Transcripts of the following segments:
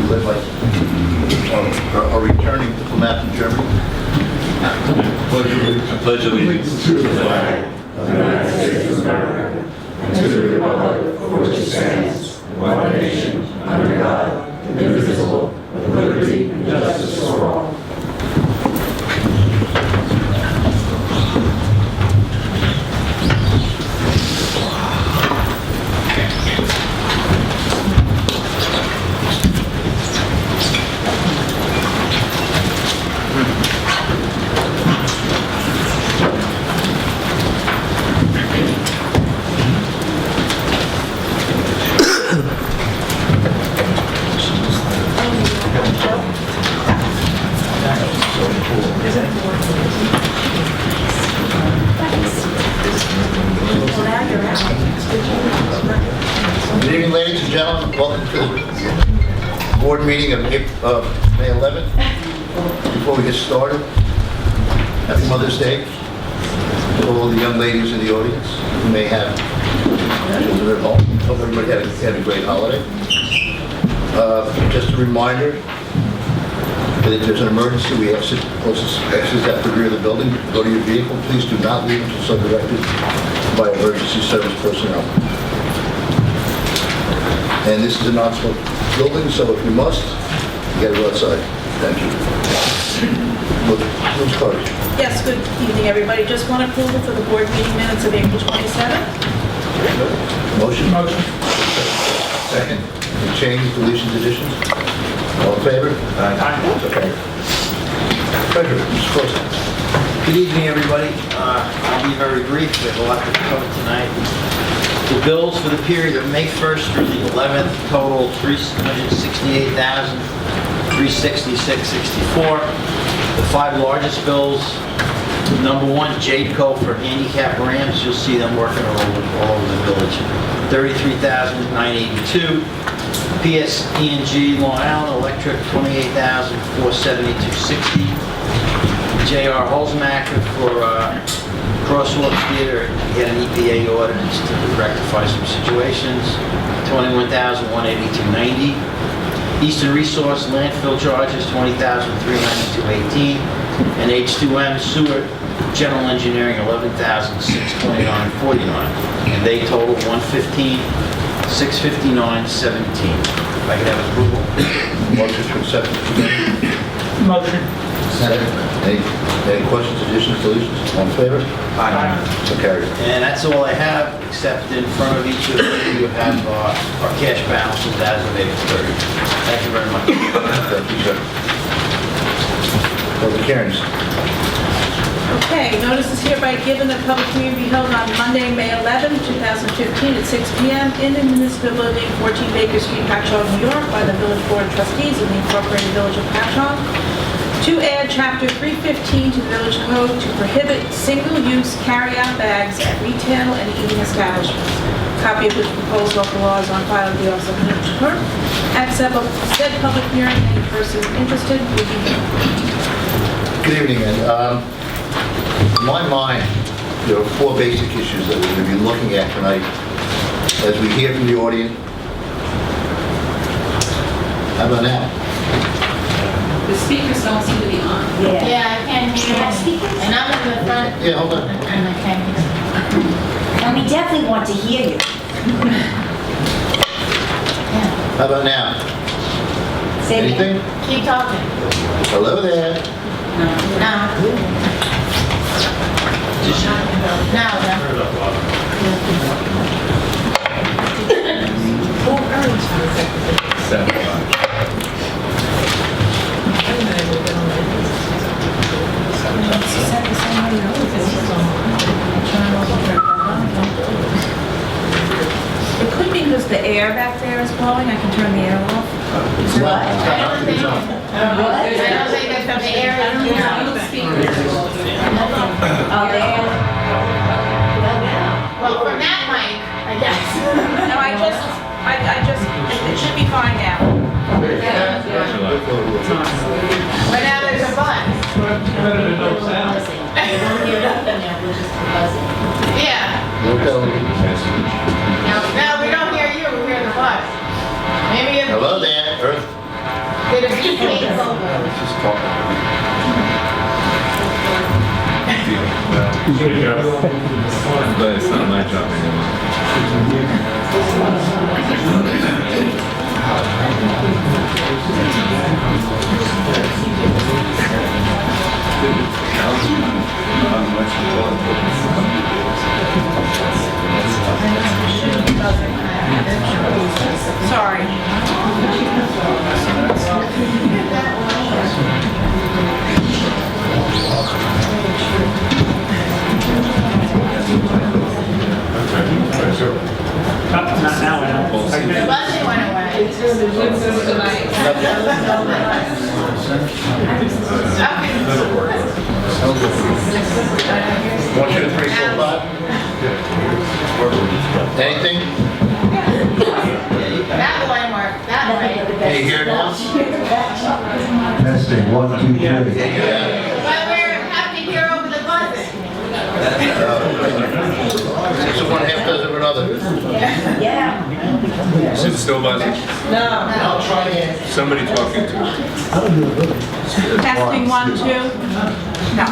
led by our returning diplomat from Germany. Pledge allegiance to the flag of the United States of America and to the republic for which it stands, one nation, under God, indivisible, with liberty and justice for all. Good evening, ladies and gentlemen. Welcome to the board meeting of May 11th. Before we get started, happy Mother's Day to all the young ladies in the audience who may have children at home. Hope everybody had a great holiday. Just a reminder that if there's an emergency, we have exits at the rear of the building. Go to your vehicle. Please do not leave until so directed by emergency service personnel. And this is a non-smoke building, so if you must, you gotta go outside. Thank you. Ms. Carter. Yes, good evening, everybody. Just one approval for the board meeting minutes of April 27th. Motion? Motion. Second. Any changes, deletions, additions? All in favor? Aye. Okay. Treasurer, Mr. Corson. Good evening, everybody. I'll be very brief. We have a lot to cover tonight. The bills for the period of May 1st through the 11th total $368,366.64. The five largest bills, number one, Jayco for handicap ramps. You'll see them working all over the village. $33,982. PSE&G Long Island Electric, $28,472.60. J.R. Holzmacher for Crosswalks Theater, he had an EPA ordinance to rectify some situations, $21,182.90. Eastern Resource landfill charges, $20,392.18. And H2M sewer general engineering, $11,629.49. And they total $115,659.17. If I could have approval. Motion to accept. Motion. Second. Any questions, additions, deletions? All in favor? Aye. So carried. And that's all I have, except in front of each of you have our cash balances as of April 30th. Thank you very much. Thank you, sir. Public hearings. Okay, notice is hereby given that public hearing be held on Monday, May 11, 2015 at 6 p.m. in the Municipal Building, 14 Baker Street, Patchogue, New York, by the Village Board of Trustees of the Incorporated Village of Patchogue, to add Chapter 315 to the Village Code to prohibit single-use carry-out bags at retail and eating establishments. Copy of which proposed local law is on file at the Office of the Village Clerk. At said public hearing, any person interested will be heard. Good evening, and in my mind, there are four basic issues that we're going to be looking at tonight as we hear from the audience. How about now? The speakers don't seem to be on. Yeah, I can't hear you. And I'm in the front. Yeah, hold on. And I can't hear. And we definitely want to hear you. How about now? Say it Anything? again. Keep talking. Hello there. No. It could be because the air back there is blowing. I can turn the air off. What? I don't think that's from the air. Well, from that mic, I guess. No, I just, it should be fine now. But now there's a buzz. Yeah. No, we don't hear you, we hear the buzz. Maybe it's... Hello there, Earth. Did a big cake over. But it's not my job anymore. Sorry. Not now, Al. The budget went away. One, two, three, four, five. Anything? That one worked, that way. Can you hear it now? Testing, 1, 2, 3. Yeah. But we're happy to hear over the buzzer. Six of one, half dozen of another. Is it still buzzing? I'll try again. Somebody talking to me. Testing 1, 2. No.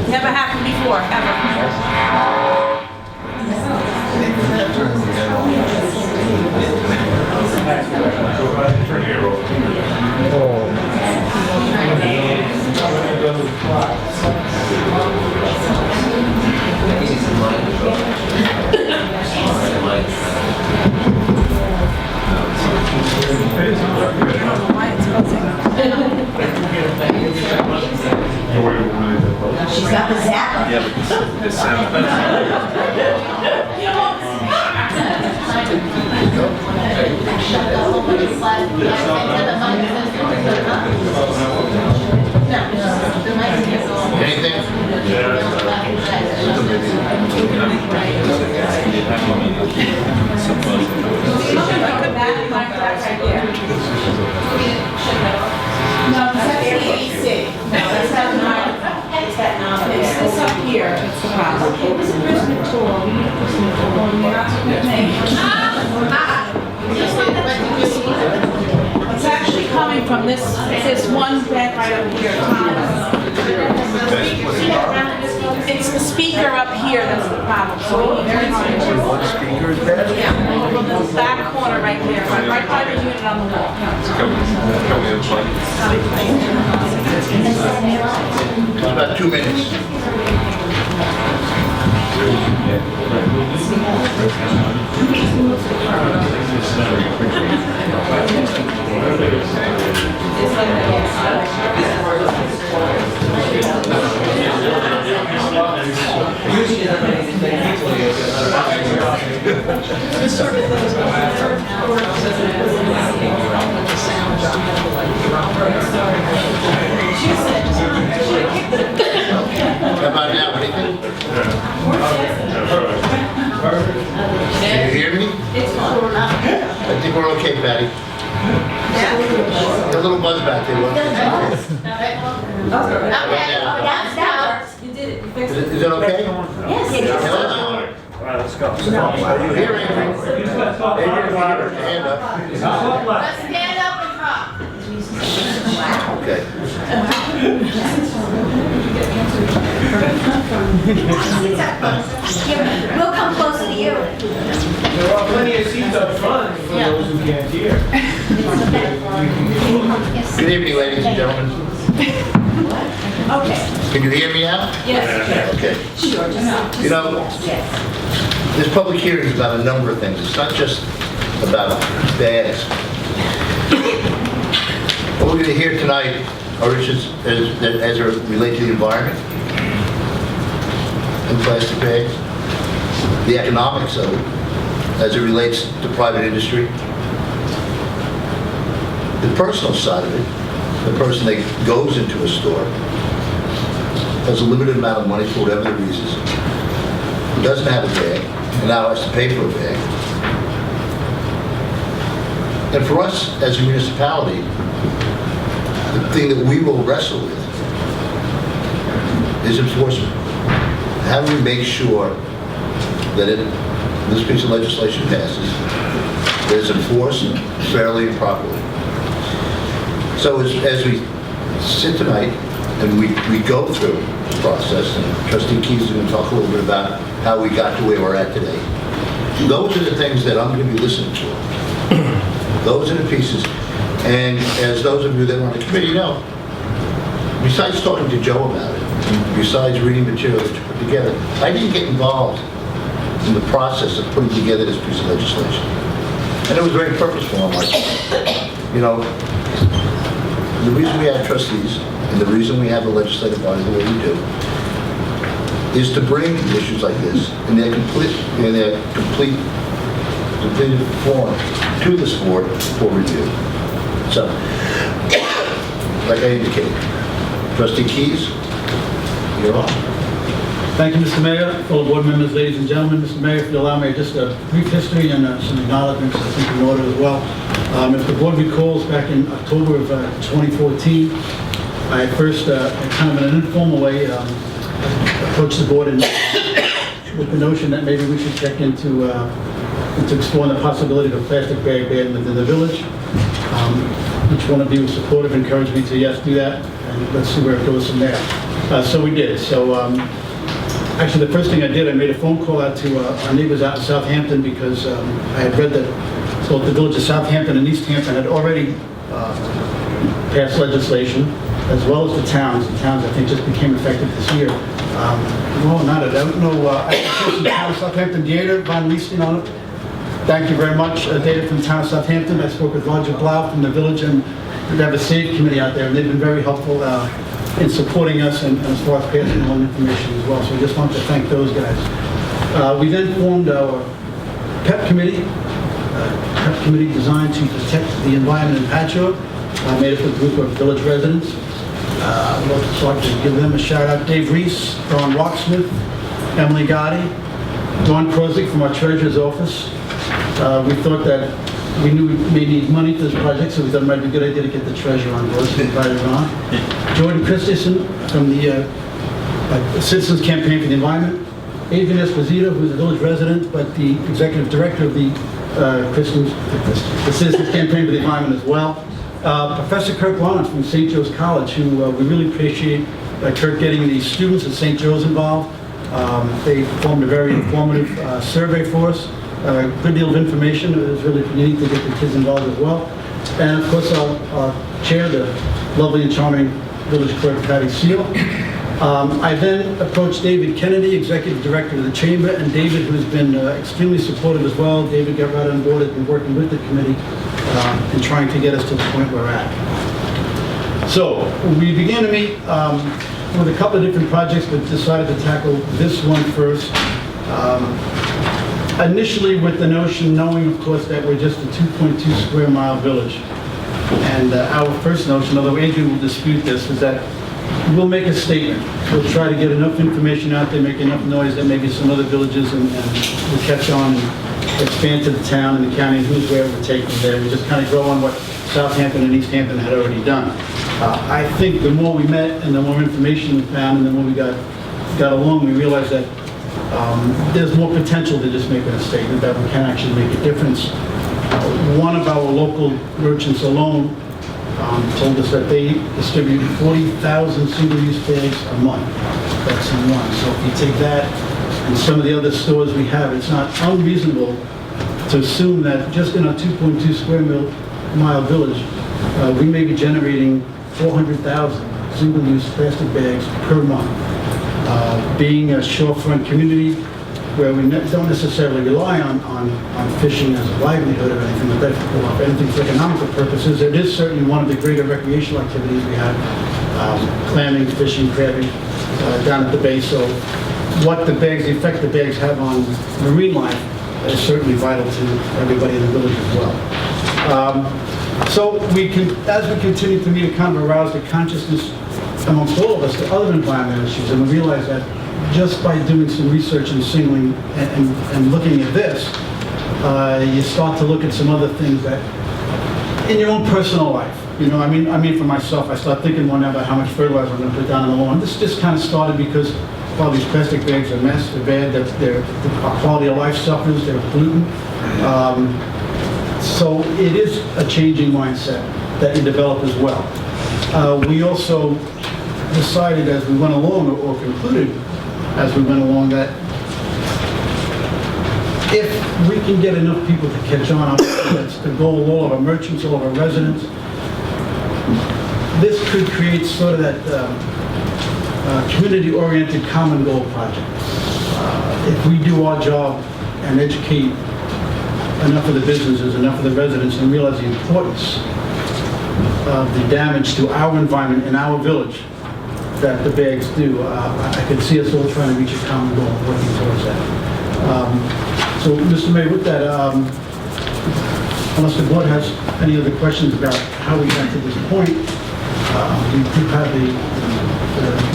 Never happened before, ever. She's got the zapper. Yeah, but this sound. Anything? No, that's the AC. No, that's not mine. It's this up here, it's the problem. It was a personal tool. It's actually coming from this one bed right up here, Thomas. It's the speaker up here that's the problem. So we need to One speaker is bad? yeah, from the back corner right there, right by the unit on the wall. It's about 2 minutes. How about now, anything? Can you hear me? I think we're okay, Patty. A little buzz back there. Okay, that's now. Is it okay? Yes, it is. Hello? Let's go. Are you here, Adrienne? Adrienne, hand up. Let's stand up and talk. Okay. We'll come closer to you. There are plenty of seats up front for those who can't hear. Good evening, ladies and gentlemen. Okay. Can you hear me now? Yes. Okay. You know, this public hearing is about a number of things. It's not just about bags. What we're going to hear tonight are issues as it relates to the environment and plastic bags, the economics of it as it relates to private industry, the personal side of it, the person that goes into a store, has a limited amount of money for whatever the reasons, who doesn't have a bag, and now has to pay for a bag. And for us, as a municipality, the thing that we will wrestle with is enforcement. How do we make sure that this piece of legislation passes, that it's enforced fairly and properly? So as we sit tonight and we go through the process, and Trustee Keyes is going to talk a little bit about how we got to where we're at today. Those are the things that I'm going to be listening to. Those are the pieces. And as those of you that are on the committee know, besides talking to Joe about it, and besides reading material that you put together, I didn't get involved in the process of putting together this piece of legislation. And it was very purposeful on my part. You know, the reason we have trustees and the reason we have a legislative body the way we do is to bring issues like this in their complete form to this board for review. So, like I indicated, Trustee Keyes, you're on. Thank you, Mr. Mayor, fellow board members, ladies and gentlemen. Mr. Mayor, if you allow me, just a brief history and some acknowledgments, I think in order as well. If the board recalls, back in October of 2014, I first, kind of in an informal way, approached the board and with the notion that maybe we should check into exploring the possibility of a plastic bag ban within the village. Each one of you was supportive, encouraged me to, yes, do that, and let's see where it goes from there. So we did. So actually, the first thing I did, I made a phone call out to our neighbors out in Southampton because I had read that both the Village of Southampton and East Hampton had already passed legislation, as well as the towns. The towns, I think, just became effective this year. Well, not I don't know. I think the Town of Southampton data, Von Lehsten on it. Thank you very much. Data from the Town of Southampton. I spoke with Roger Blau from the Village, and we have a SAVE committee out there, and they've been very helpful in supporting us and as far as passing along information as well. So we just want to thank those guys. We then formed our PEP committee. PEP committee designed to protect the environment in Patchogue. Made up of a group of village residents. I'd like to give them a shout out. Dave Reese, Don Rocksmith, Emily Gotti, Don Krozik from our treasurer's office. We thought that we knew we may need money for this project, so we thought it might be a good idea to get the treasurer on board, so we invited her on. Jordan Christensen from the Citizens Campaign for the Environment. Adrienne Esposito, who's a village resident, but the executive director of the Citizens Campaign for the Environment as well. Professor Kirk Lawrence from St. Joe's College, who we really appreciate Kirk getting the students at St. Joe's involved. They formed a very informative survey for us. A good deal of information. It was really neat to get the kids involved as well. And of course, our chair, the lovely and charming village clerk, Trustee Seal. I then approached David Kennedy, executive director of the chamber, and David, who's been extremely supportive as well. David got right on board, has been working with the committee and trying to get us to the point we're at. So we began to meet with a couple of different projects, but decided to tackle this one first. Initially with the notion, knowing of course that we're just a 2.2 square mile village. And our first notion, although Adrienne will dispute this, is that we'll make a statement. We'll try to get enough information out there, make enough noise that maybe some other villages and we'll catch on and expand to the town and the county and who's where we're taking there. We just kind of grow on what Southampton and East Hampton had already done. I think the more we met and the more information we found and the more we got along, we realized that there's more potential than just making a statement, that we can actually make a difference. One of our local merchants alone told us that they distribute 40,000 single-use bags a month. That's in one. So if you take that and some of the other stores we have, it's not unreasonable to assume that just in a 2.2 square mile village, we may be generating 400,000 single-use plastic bags per month. Being a shorefront community where we don't necessarily rely on fishing as a livelihood or anything like that, for anything for economical purposes, it is certainly one of the greater recreational activities we have, clamming, fishing, crabbing down at the bay. So what the effect the bags have on marine life is certainly vital to everybody in the village as well. So as we continue to meet, it kind of aroused a consciousness amongst all of us to other environmental issues, and we realized that just by doing some research and singling and looking at this, you start to look at some other things that in your own personal life. You know, I mean for myself, I start thinking one night about how much fertilizer I'm going to put down on the lawn. This just kind of started because all these plastic bags are a mess, they're bad, the quality of life suffers, they're pollutant. So it is a changing mindset that you develop as well. We also decided as we went along, or concluded as we went along, that if we can get enough people to catch on, that's the goal of all of our merchants, all of our residents, this could create sort of that community-oriented common goal project. If we do our job and educate enough of the businesses, enough of the residents, and realize the importance of the damage to our environment and our village that the bags do, I could see us all trying to reach a common goal and working towards that. So, Mr. Mayor, with that, unless the board has any other questions about how we got to this point, we do have the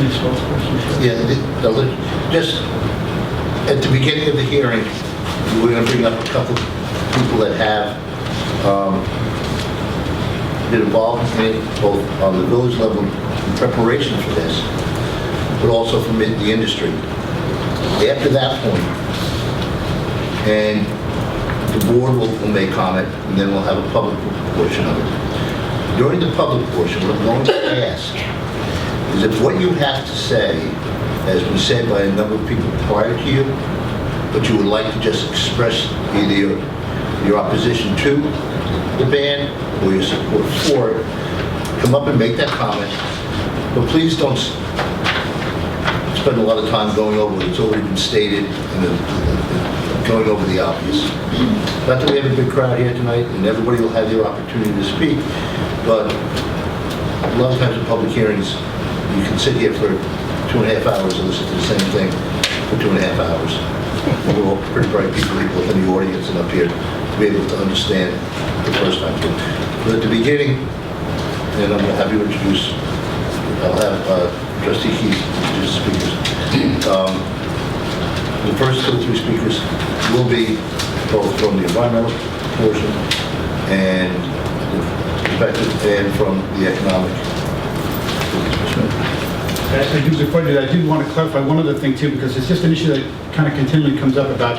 next spokesperson. Yeah, just at the beginning of the hearing, we're going to bring up a couple people that have been involved in it, both on the village level in preparation for this, but also from the industry. After that point, and the board will make comment, and then we'll have a public portion of it. During the public portion, what I'm going to ask is if what you have to say has been said by a number of people prior to you, but you would like to just express either your opposition to the ban or your support for it, come up and make that comment. But please don't spend a lot of time going over what's already been stated and going over the obvious. Not that we have a big crowd here tonight and everybody will have their opportunity to speak, but a lot of times in public hearings, you can sit here for 2.5 hours and listen to the same thing for 2.5 hours. We're all pretty bright people in the audience and up here to be able to understand the first time. But at the beginning, and I'm going to have you introduce, I'll have Trustee Keyes introduce the speakers. The first 2 or 3 speakers will be both from the environmental portion and the perspective and from the economic. Before I do that, I do want to clarify one other thing too, because it's just an issue that kind of continually comes up about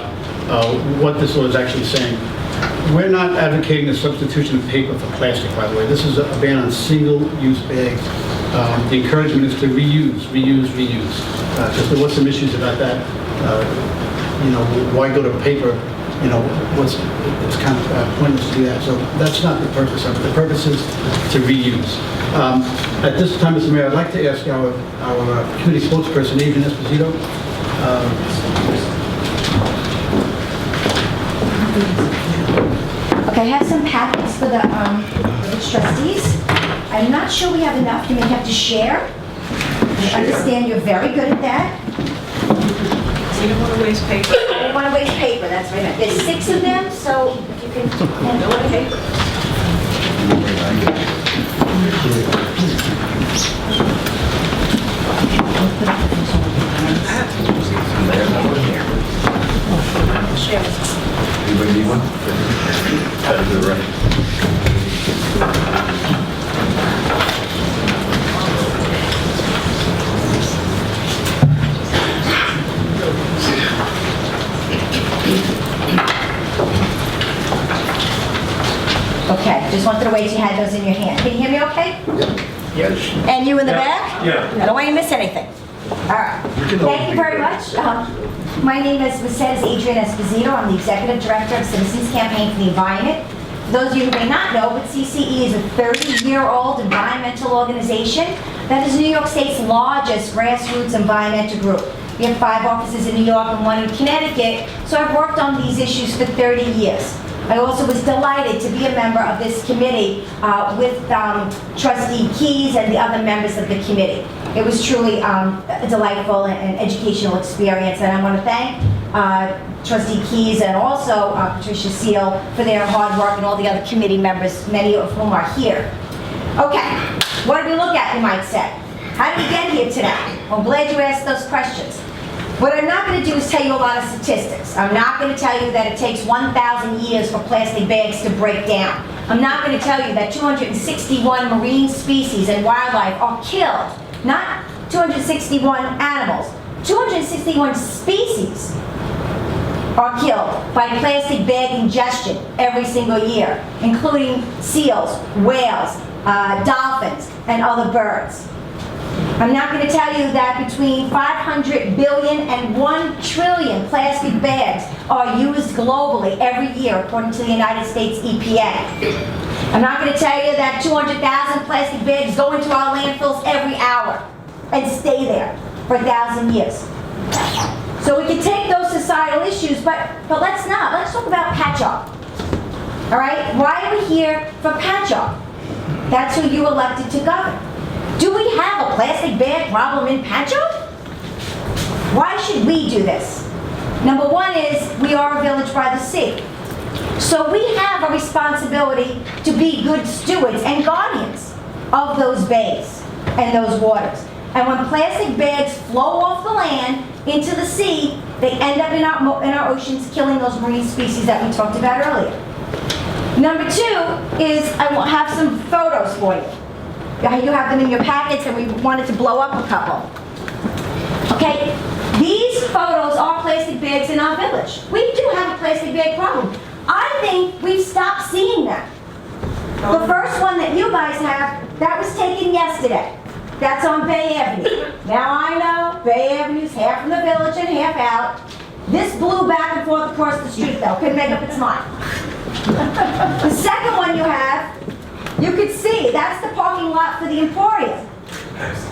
what this law is actually saying. We're not advocating the substitution of paper for plastic, by the way. This is a ban on single-use bags. The encouragement is to reuse. Because there was some issues about that. You know, why go to paper? You know, it's kind of pointless to do that. So that's not the purpose of it. The purpose is to reuse. At this time, Mr. Mayor, I'd like to ask our committee spokesperson, Adrienne Esposito. Okay, I have some packets for the trustees. I'm not sure we have enough. You may have to share. I understand you're very good at that. So you don't want to waste paper. I don't want to waste paper, that's what I meant. There's 6 of them, so if you can handle the paper. Anybody need one? Out of the right. Okay, just wanted to wait till you had those in your hand. Can you hear me okay? Yes. And you in the back? Yeah. I don't want you to miss anything. All right. Thank you very much. My name, as was said, is Adrienne Esposito. I'm the Executive Director of Citizens Campaign for the Environment. For those of you who may not know, but CCE is a 30-year-old environmental organization that is New York State's largest grassroots environmental group. We have 5 offices in New York and 1 in Connecticut, so I've worked on these issues for 30 years. I also was delighted to be a member of this committee with Trustee Keyes and the other members of the committee. It was truly a delightful and educational experience, and I want to thank Trustee Keyes and also Patricia Seal for their hard work and all the other committee members, many of whom are here. Okay, what did we look at, you might say? How did we get here today? I'm glad you asked those questions. What I'm not going to do is tell you a lot of statistics. I'm not going to tell you that it takes 1,000 years for plastic bags to break down. I'm not going to tell you that 261 marine species and wildlife are killed. Not 261 animals. 261 species are killed by plastic bag ingestion every single year, including seals, whales, dolphins, and other birds. I'm not going to tell you that between 500 billion and 1 trillion plastic bags are used globally every year, according to the United States EPA. I'm not going to tell you that 200,000 plastic bags go into our landfills every hour and stay there for 1,000 years. So we can take those societal issues, but let's not. Let's talk about Patchogue. All right? Why are we here for Patchogue? That's who you elected to govern. Do we have a plastic bag problem in Patchogue? Why should we do this? Number one is we are a village by the sea. So we have a responsibility to be good stewards and guardians of those bays and those waters. And when plastic bags flow off the land into the sea, they end up in our oceans, killing those marine species that we talked about earlier. Number two is I will have some photos for you. You have them in your packets, and we wanted to blow up a couple. Okay, these photos are plastic bags in our village. We do have a plastic bag problem. I think we've stopped seeing them. The first one that you guys have, that was taken yesterday. That's on Bay Avenue. Now I know Bay Avenue's half in the village and half out. This blew back and forth across the street though, couldn't make up its mind. The second one you have, you could see, that's the parking lot for the Emporium.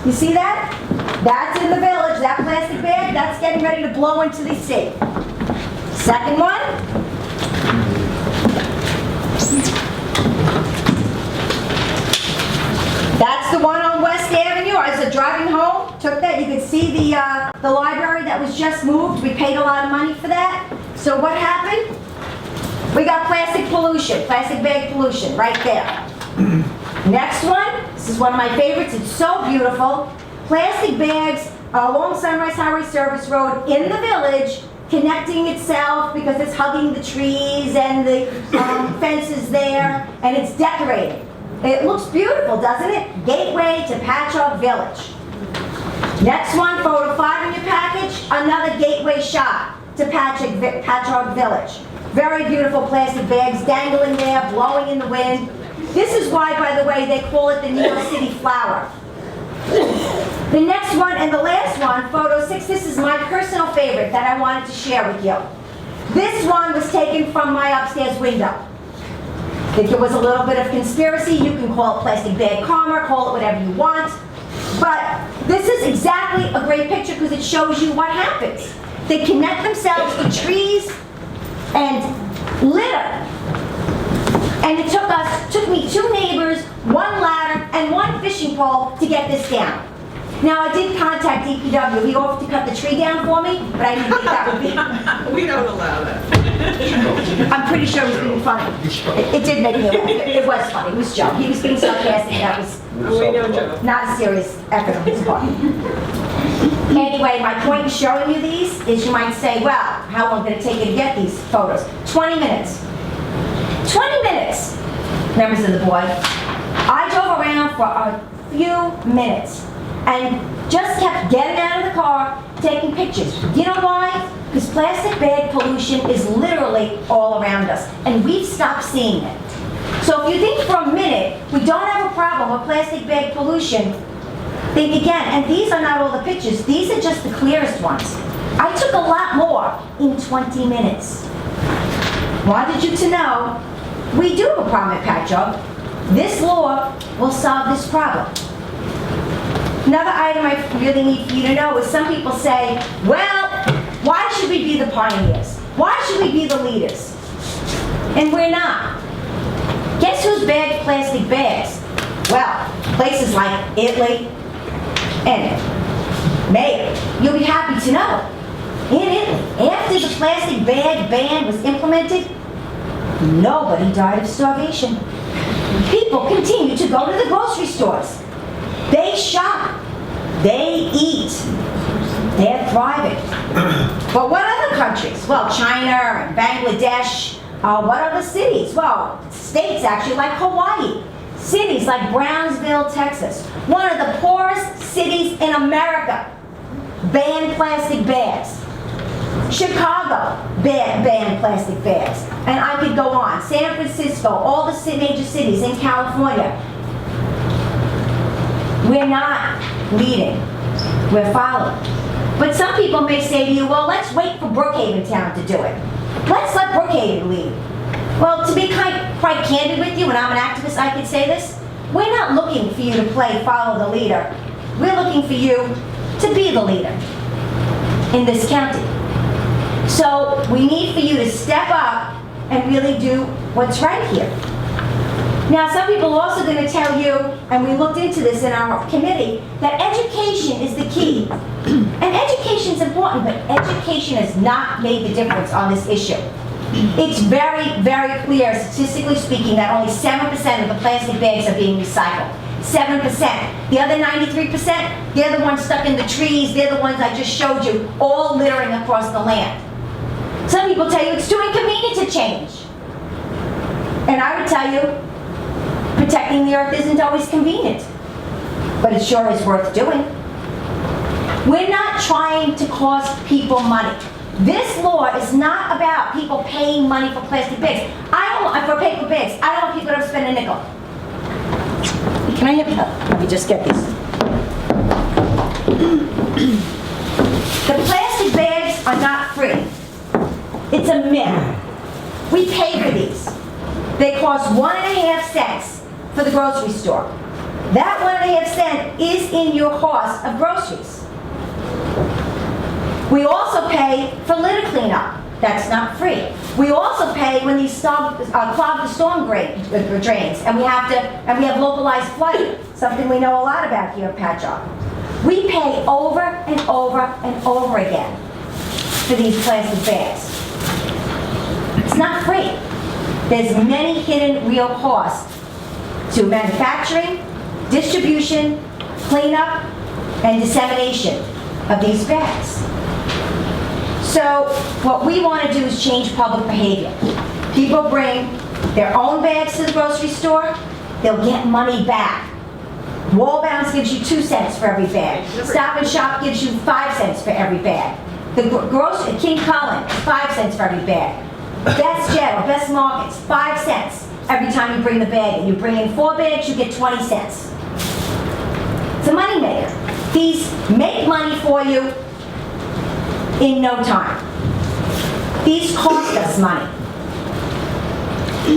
You see that? That's in the village, that plastic bag, that's getting ready to blow into the sea. Second one. That's the one on West Avenue. As I was driving home, took that. You could see the library that was just moved. We paid a lot of money for that. So what happened? We got plastic pollution, plastic bag pollution, right there. Next one, this is one of my favorites. It's so beautiful. Plastic bags along Sunrise Highway Service Road in the village, connecting itself because it's hugging the trees and the fences there, and it's decorated. It looks beautiful, doesn't it? Gateway to Patchogue Village. Next one, photo 5 in your package, another gateway shot to Patchogue Village. Very beautiful plastic bags dangling there, blowing in the wind. This is why, by the way, they call it the New York City flower. The next one and the last one, photo 6, this is my personal favorite that I wanted to share with you. This one was taken from my upstairs window. I think it was a little bit of conspiracy. You can call it plastic bag karma, call it whatever you want. But this is exactly a great picture because it shows you what happens. They connect themselves to trees and litter. And it took me 2 neighbors, 1 ladder, and 1 fishing pole to get this down. Now, I did contact DPW. He offered to cut the tree down for me, but I didn't think that would be... We don't allow that. I'm pretty sure it was being funny. It did make me laugh. It was funny. It was Joe. He was being sarcastic. That was We know Joe. not a serious effort on his part. Anyway, my point in showing you these is you might say, well, how long did it take you to get these photos? 20 minutes. 20 minutes, members of the board. I drove around for a few minutes and just kept getting out of the car, taking pictures. You know why? Because plastic bag pollution is literally all around us, and we've stopped seeing it. So if you think for a minute we don't have a problem with plastic bag pollution, think again. And these are not all the pictures. These are just the clearest ones. I took a lot more in 20 minutes. Wanted you to know, we do have a problem at Patchogue. This law will solve this problem. Another item I really need for you to know is some people say, well, why should we be the pioneers? Why should we be the leaders? And we're not. Guess who's bagged plastic bags? Well, places like Italy and Mayor. You'll be happy to know. In Italy, after the plastic bag ban was implemented, nobody died of starvation. People continue to go to the grocery stores. They shop. They eat. They're thriving. But what other countries? Well, China and Bangladesh. What other cities? Well, states actually like Hawaii. Cities like Brownsville, Texas. One of the poorest cities in America. Ban plastic bags. Chicago, ban plastic bags. And I could go on. San Francisco, all the major cities in California. We're not leading. We're following. But some people may say to you, well, let's wait for Brookhaven Town to do it. Let's let Brookhaven lead. Well, to be quite candid with you, and I'm an activist, I could say this, we're not looking for you to follow the leader. We're looking for you to be the leader in this county. So we need for you to step up and really do what's right here. Now, some people are also going to tell you, and we looked into this in our committee, that education is the key. And education is important, but education has not made the difference on this issue. It's very, very clear, statistically speaking, that only 7% of the plastic bags are being recycled. 7%. The other 93%, they're the ones stuck in the trees, they're the ones I just showed you, all littering across the land. Some people tell you it's too inconvenient to change. And I would tell you, protecting the earth isn't always convenient, but it sure is worth doing. We're not trying to cost people money. This law is not about people paying money for plastic bags. For paper bags. I don't want people to spend a nickel. Can I have help? Let me just get these. The plastic bags are not free. It's a myth. We pay for these. They cost 1.5 cents for the grocery store. That 1.5 cents is in your cost of groceries. We also pay for litter cleanup. That's not free. We also pay when these clog the storm drains, and we have localized flooding, something we know a lot about here at Patchogue. We pay over and over and over again for these plastic bags. It's not free. There's many hidden real costs to manufacturing, distribution, cleanup, and dissemination of these bags. So what we want to do is change public behavior. People bring their own bags to the grocery store, they'll get money back. Wallbounds gives you 2 cents for every bag. Stop and Shop gives you 5 cents for every bag. The grocery, King Cullen, 5 cents for every bag. Best Jet or Best Markets, 5 cents every time you bring the bag in. You bring in 4 bags, you get 20 cents. It's a money maker. These make money for you in no time. These cost us money.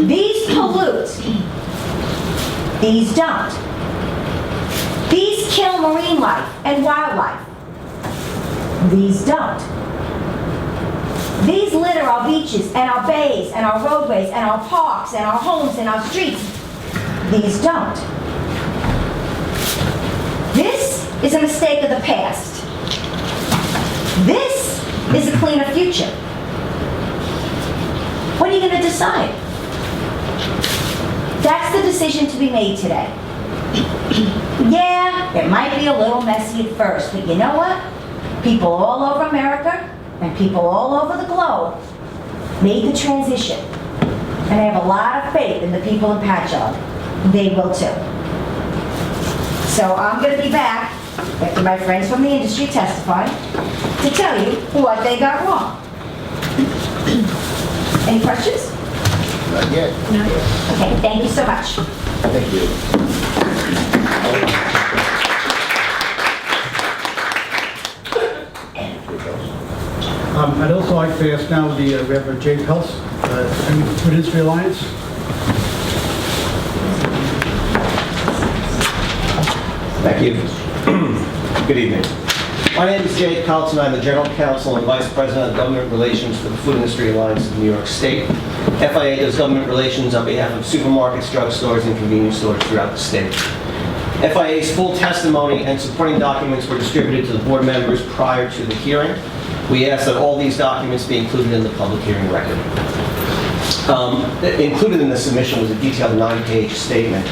These pollute. These don't. These kill marine life and wildlife. These don't. These litter our beaches and our bays and our roadways and our parks and our homes and our streets. These don't. This is a mistake of the past. This is a cleaner future. What are you going to decide? That's the decision to be made today. Yeah, it might be a little messy at first, but you know what? People all over America and people all over the globe made the transition. And I have a lot of faith in the people in Patchogue. They will too. So I'm going to be back after my friends from the industry testify to tell you what they got wrong. Any questions? Not yet. Okay, thank you so much. Thank you. I'd also like to ask now we have Jay Pelz, Food Industry Alliance. Thank you. Good evening. My name is Jay Pelz, and I'm the General Counsel and Vice President of Government Relations for the Food Industry Alliance of New York State. FIA does government relations on behalf of supermarkets, drugstores, and convenience stores throughout the state. FIA's full testimony and supporting documents were distributed to the board members prior to the hearing. We ask that all these documents be included in the public hearing record. Included in the submission was a detailed 9-page statement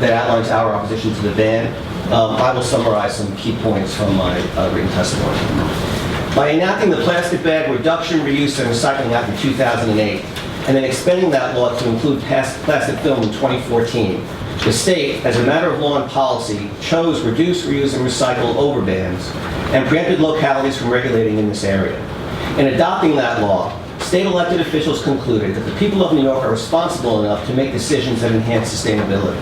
that outlines our opposition to the ban. I will summarize some key points from my written testimony. By enacting the Plastic Bag Reduction, Reuse, and Recycling Act in 2008, and then expanding that law to include plastic film in 2014, the state, as a matter of law and policy, chose reduce, reuse, and recycle overbans and preempted localities from regulating in this area. In adopting that law, state elected officials concluded that the people of New York are responsible enough to make decisions that enhance sustainability.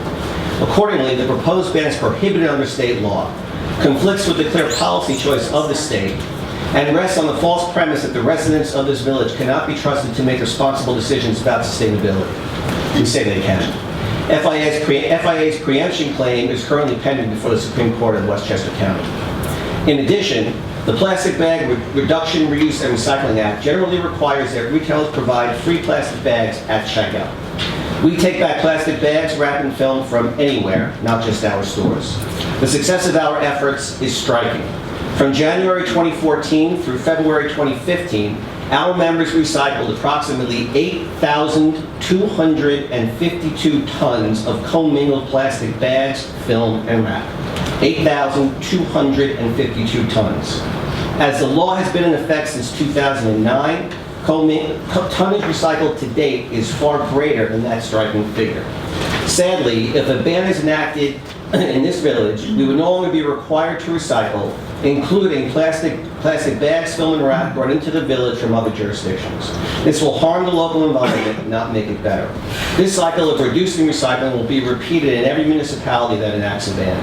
Accordingly, the proposed ban is prohibited under state law, conflicts with the clear policy choice of the state, and rests on the false premise that the residents of this village cannot be trusted to make responsible decisions about sustainability. We say they can. FIA's preemption claim is currently pending before the Supreme Court of Westchester County. In addition, the Plastic Bag Reduction, Reuse, and Recycling Act generally requires that retailers provide free plastic bags at checkout. We take back plastic bags wrapped in film from anywhere, not just our stores. The success of our efforts is striking. From January 2014 through February 2015, our members recycled approximately 8,252 tons of commingled plastic bags, film, and wrap. 8,252 tons. As the law has been in effect since 2009, tonnage recycled to date is far greater than that striking figure. Sadly, if a ban is enacted in this village, we would no longer be required to recycle, including plastic bags, film, and wrap brought into the village from other jurisdictions. This will harm the local environment, not make it better. This cycle of reducing recycling will be repeated in every municipality that enacts a ban.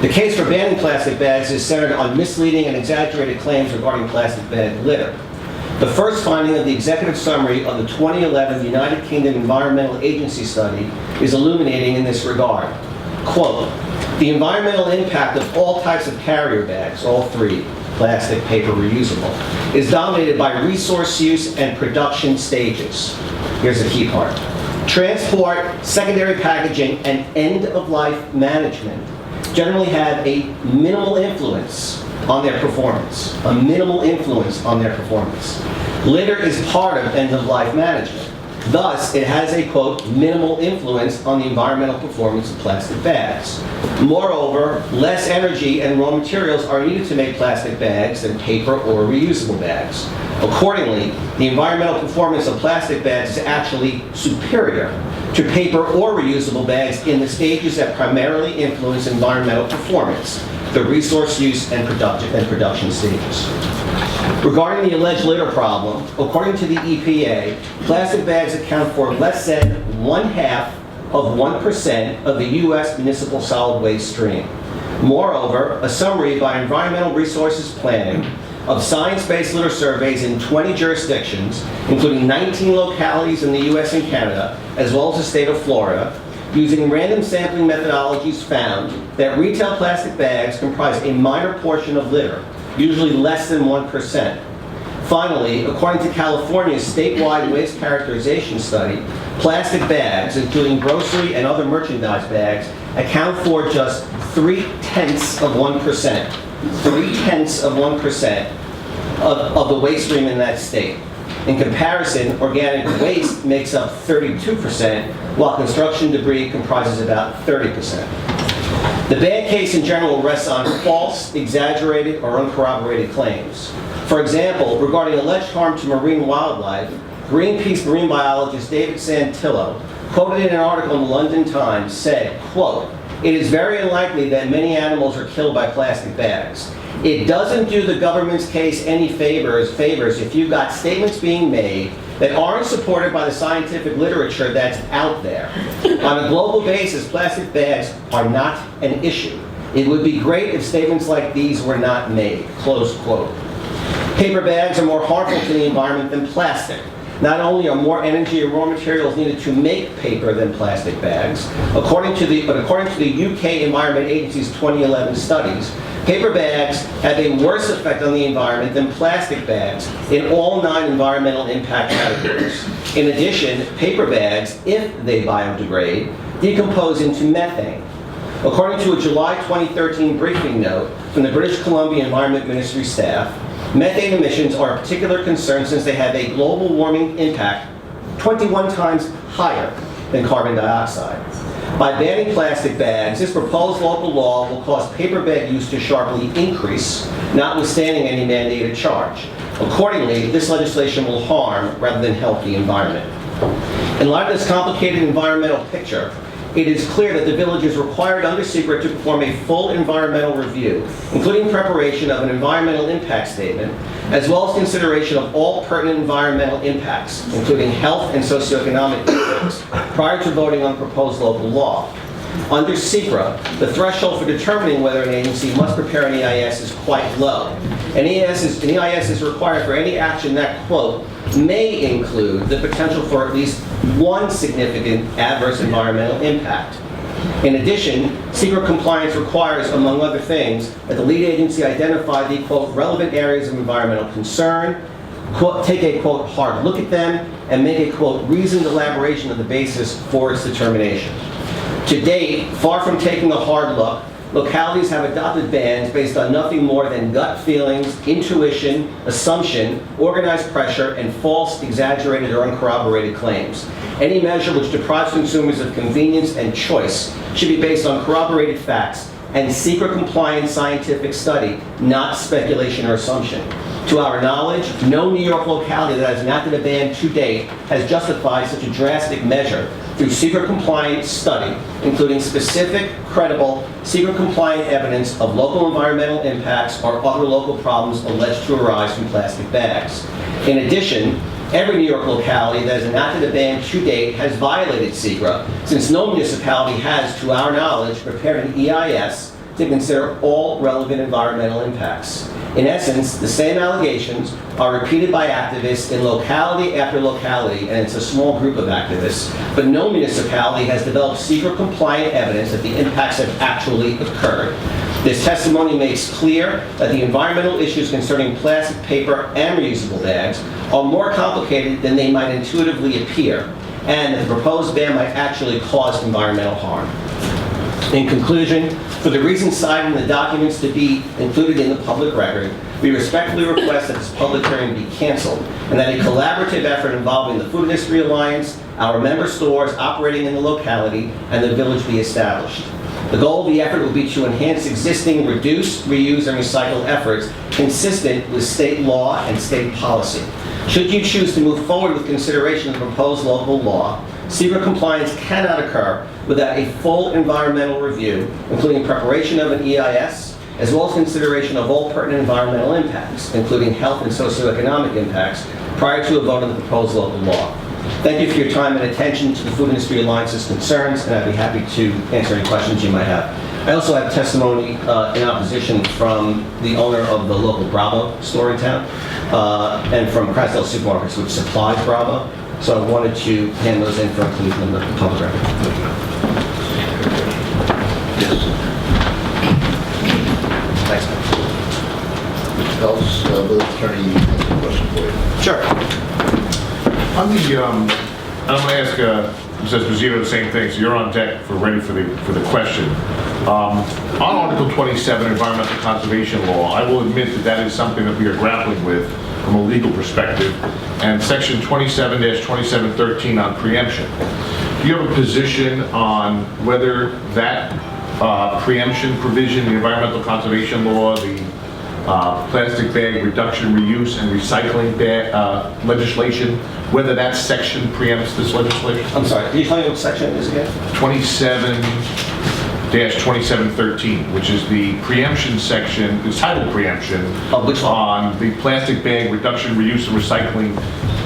The case for banning plastic bags is centered on misleading and exaggerated claims regarding plastic bag litter. The first finding of the executive summary of the 2011 United Kingdom Environmental Agency study is illuminating in this regard. Quote, the environmental impact of all types of carrier bags, all three, plastic, paper, reusable, is dominated by resource use and production stages. Here's the key part. Transport, secondary packaging, and end-of-life management generally have a minimal influence on their performance. A minimal influence on their performance. Litter is part of end-of-life management. Thus, it has a, quote, minimal influence on the environmental performance of plastic bags. Moreover, less energy and raw materials are needed to make plastic bags than paper or reusable bags. Accordingly, the environmental performance of plastic bags is actually superior to paper or reusable bags in the stages that primarily influence environmental performance, the resource use and production stages. Regarding the alleged litter problem, according to the EPA, plastic bags account for less than 0.5% of the U.S. municipal solid waste stream. Moreover, a summary by Environmental Resources Planning of science-based litter surveys in 20 jurisdictions, including 19 localities in the U.S. and Canada, as well as the state of Florida, using random sampling methodologies found that retail plastic bags comprise a minor portion of litter, usually less than 1%. Finally, according to California's statewide waste characterization study, plastic bags, including grocery and other merchandise bags, account for just 0.3% of the waste stream in that state. In comparison, organic waste makes up 32%, while construction debris comprises about 30%. The ban case in general rests on false, exaggerated, or uncorroborated claims. For example, regarding alleged harm to marine wildlife, Greenpeace marine biologist David Santillo, quoted in an article in the London Times, said, quote, "It is very unlikely that many animals are killed by plastic bags. It doesn't do the government's case any favors if you've got statements being made that aren't supported by the scientific literature that's out there. On a global basis, plastic bags are not an issue. It would be great if statements like these were not made," close quote. Paper bags are more harmful to the environment than plastic. Not only are more energy and raw materials needed to make paper than plastic bags, according to the UK Environment Agency's 2011 studies, paper bags have a worse effect on the environment than plastic bags in all 9 environmental impact categories. In addition, paper bags, if they biodegrade, decompose into methane. According to a July 2013 briefing note from the British Columbia Environment Ministry staff, methane emissions are a particular concern since they have a global warming impact 21 times higher than carbon dioxide. By banning plastic bags, this proposed local law will cause paper bag use to sharply increase, notwithstanding any mandated charge. Accordingly, this legislation will harm rather than help the environment. In light of this complicated environmental picture, it is clear that the village is required under secret to perform a full environmental review, including preparation of an environmental impact statement, as well as consideration of all pertinent environmental impacts, including health and socioeconomic impacts, prior to voting on proposed local law. Under SECRA, the threshold for determining whether an agency must prepare an EIS is quite low. An EIS is required for any action that, quote, may include the potential for at least one significant adverse environmental impact. In addition, SECRA compliance requires, among other things, that the lead agency identify the, quote, relevant areas of environmental concern, quote, take a, quote, hard look at them, and make a, quote, reasoned elaboration of the basis for its determination. To date, far from taking a hard look, localities have adopted bans based on nothing more than gut feelings, intuition, assumption, organized pressure, and false, exaggerated, or uncorroborated claims. Any measure which deprives consumers of convenience and choice should be based on corroborated facts and SECRA-compliant scientific study, not speculation or assumption. To our knowledge, no New York locality that has enacted a ban to date has justified such a drastic measure through SECRA-compliant study, including specific, credible, SECRA-compliant evidence of local environmental impacts or other local problems alleged to arise from plastic bags. In addition, every New York locality that has enacted a ban to date has violated SECRA, since no municipality has, to our knowledge, prepared an EIS to consider all relevant environmental impacts. In essence, the same allegations are repeated by activists in locality after locality, and it's a small group of activists, but no municipality has developed SECRA-compliant evidence that the impacts have actually occurred. This testimony makes clear that the environmental issues concerning plastic, paper, and reusable bags are more complicated than they might intuitively appear, and that the proposed ban might actually cause environmental harm. In conclusion, for the reasons cited in the documents to be included in the public record, we respectfully request that this public hearing be canceled and that a collaborative effort involving the Food Industry Alliance, our member stores operating in the locality, and the village be established. The goal of the effort will be to enhance existing reduce, reuse, and recycle efforts consistent with state law and state policy. Should you choose to move forward with consideration of the proposed local law, SECRA compliance cannot occur without a full environmental review, including preparation of an EIS, as well as consideration of all pertinent environmental impacts, including health and socioeconomic impacts, prior to a vote on the proposed local law. Thank you for your time and attention to the Food Industry Alliance's concerns, and I'd be happy to answer any questions you might have. I also have testimony in opposition from the owner of the local Bravo store in town, and from Krasdale Supermarkets, which supplies Bravo. So I wanted to hand those in for inclusion in the public record. Thanks. Mr. Pelz, village attorney, has a question for you. Sure. On the, I'm going to ask Mrs. Esposito the same thing, so you're on deck for ready for the question. On Article 27, Environmental Conservation Law, I will admit that that is something that we are grappling with from a legal perspective, and Section 27-2713 on preemption. Do you have a position on whether that preemption provision, the Environmental Conservation Law, the plastic bag reduction, reuse, and recycling legislation, whether that section preempts this legislation? I'm sorry, can you tell me what section it is again? 27-2713, which is the preemption section, it's titled preemption, Of which law? on the plastic bag reduction, reuse, and recycling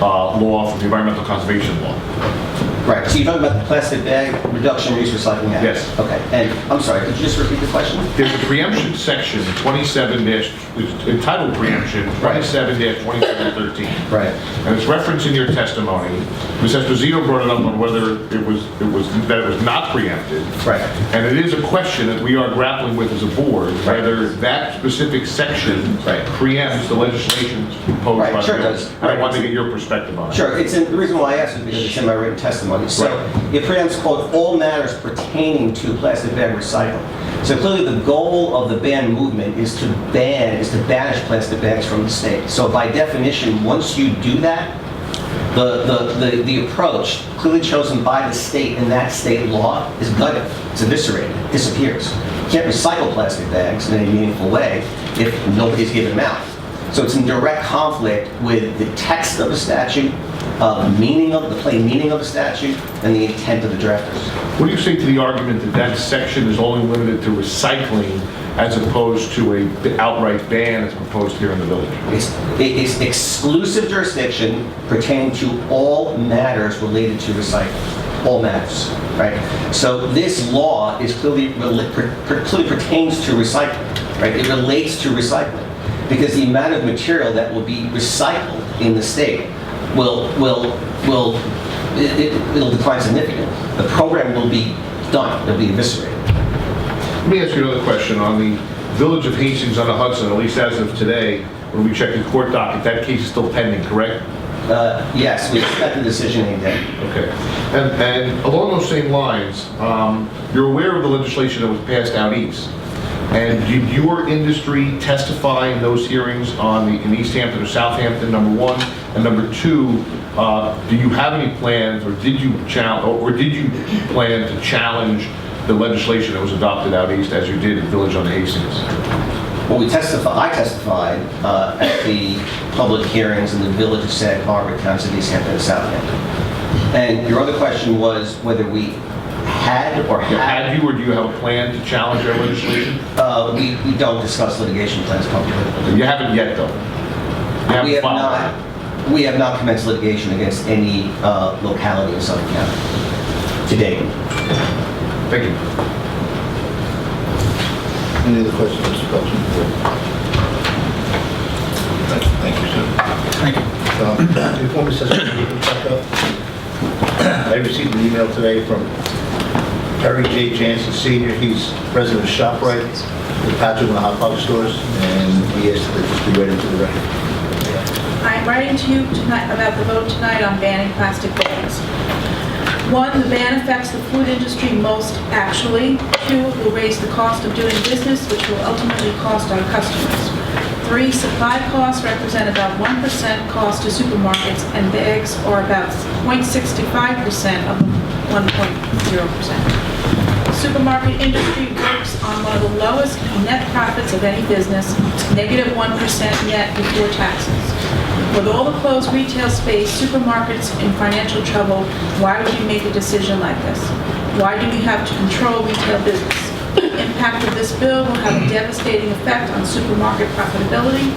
law from the Environmental Conservation Law. Right, so you're talking about the plastic bag reduction, reuse, recycling act? Yes. Okay, and I'm sorry, could you just repeat the question? There's a preemption section, 27- it's entitled preemption, 27-2713. Right. And it's referenced in your testimony. Ms. Esposito brought it up on whether it was not preempted. Right. And it is a question that we are grappling with as a board, Right. whether that specific section Right. preempts the legislation proposed Right, by the sure it bill. does. And I want to get your perspective on it. Sure, the reason why I asked is because it's in my written testimony. So it preempts, quote, all matters pertaining to plastic bag recycling. So clearly the goal of the ban movement is to banish plastic bags from the state. So by definition, once you do that, The approach clearly chosen by the state in that state law is gutted. It's eviscerated. It disappears. You can't recycle plastic bags in any meaningful way if nobody's giving them out. So it's in direct conflict with the text of the statute, the plain meaning of the statute, and the intent of the drafters. What do you say to the argument that that section is only limited to recycling as opposed to a outright ban as proposed here in the village? It's exclusive jurisdiction pertaining to all matters related to recycling. All matters, right? So this law is clearly pertains to recycling, right? It relates to recycling because the amount of material that will be recycled in the state will decline significantly. The program will be done. It'll be eviscerated. Let me ask you another question. On the Village of Hastings on the Hudson, at least as of today, when we check the court docket, that case is still pending, correct? Yes, we expect a decision any day. Okay. And along those same lines, you're aware of the legislation that was passed out east. And did your industry testify in those hearings in East Hampton or Southampton, number one? And number two, do you have any plans, or did you plan to challenge the legislation that was adopted out east as you did in Village on the Hastings? Well, I testified at the public hearings in the Village of Sag Harbor, towns of East Hampton and Southampton. And your other question was whether we had or Had you, or do you have a plan to challenge their legislation? we don't discuss litigation plans publicly. You haven't yet, though? You haven't filed? We have not commenced litigation against any locality in Suffolk County to date. Thank you. Any other questions, Mr. Pelz? Thank you, sir. Thank you. Before Mr. I received an email today from Harry J. Jansen Sr. He's president of ShopRite, the Patchogue and the Hot Dog stores, and he asked that just be read into the record. I'm writing to you tonight about the vote tonight on banning plastic bags. 1, the ban affects the food industry most actually. 2, it will raise the cost of doing business, which will ultimately cost our customers. 3, supply costs represent about 1% cost to supermarkets, and bags are about 0.65% of the 1.0%. The supermarket industry works on one of the lowest net profits of any business, -1% net before taxes. With all the closed retail space, supermarkets in financial trouble, why would you make a decision like this? Why do we have to control retail business? The impact of this bill will have a devastating effect on supermarket profitability.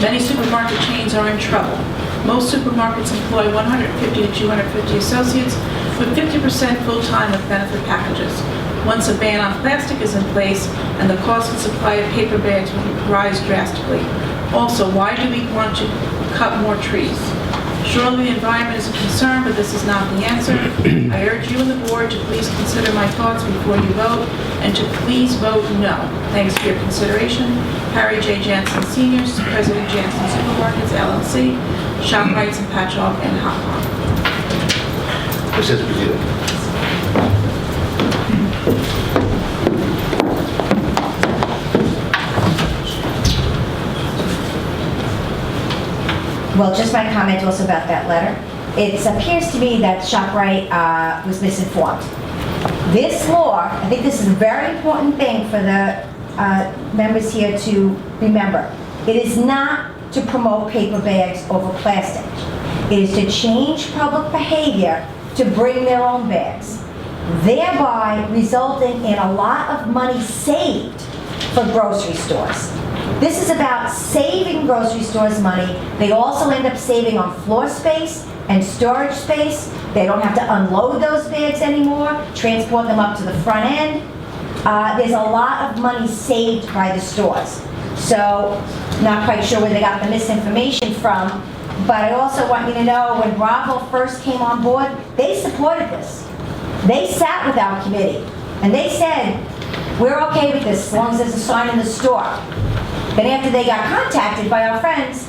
Many supermarket chains are in trouble. Most supermarkets employ 150 to 250 associates, with 50% full-time with benefit packages. Once a ban on plastic is in place, and the cost and supply of paper bags will rise drastically. Also, why do we want to cut more trees? Surely the environment is a concern, but this is not the answer. I urge you and the board to please consider my thoughts before you vote, and to please vote no. Thanks for your consideration. Harry J. Jansen Sr., President Jansen Supermarkets, LLC, ShopRites in Patchogue and Hong Kong. Ms. Esposito. Well, just my comment also about that letter. It appears to me that ShopRite was misinformed. This law, I think this is a very important thing for the members here to remember. It is not to promote paper bags over plastic. It is to change public behavior to bring their own bags, thereby resulting in a lot of money saved for grocery stores. This is about saving grocery stores money. They also end up saving on floor space and storage space. They don't have to unload those bags anymore, transport them up to the front end. There's a lot of money saved by the stores. So, not quite sure where they got the misinformation from, but I also want you to know when Bravo first came on board, they supported this. They sat with our committee and they said, we're okay with this as long as there's a sign in the store. Then after they got contacted by our friends,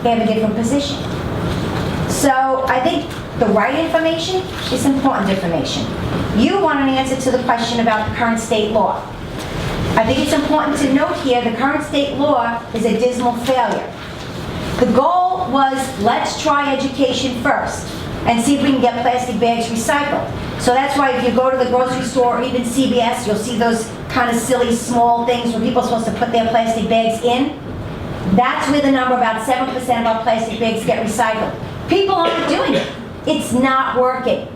they have a different position. So I think the right information is important information. You want an answer to the question about the current state law. I think it's important to note here the current state law is a dismal failure. The goal was, let's try education first and see if we can get plastic bags recycled. So that's why if you go to the grocery store or even CVS, you'll see those kind of silly small things where people are supposed to put their plastic bags in. That's where the number, about 7% of our plastic bags get recycled. People aren't doing it. It's not working.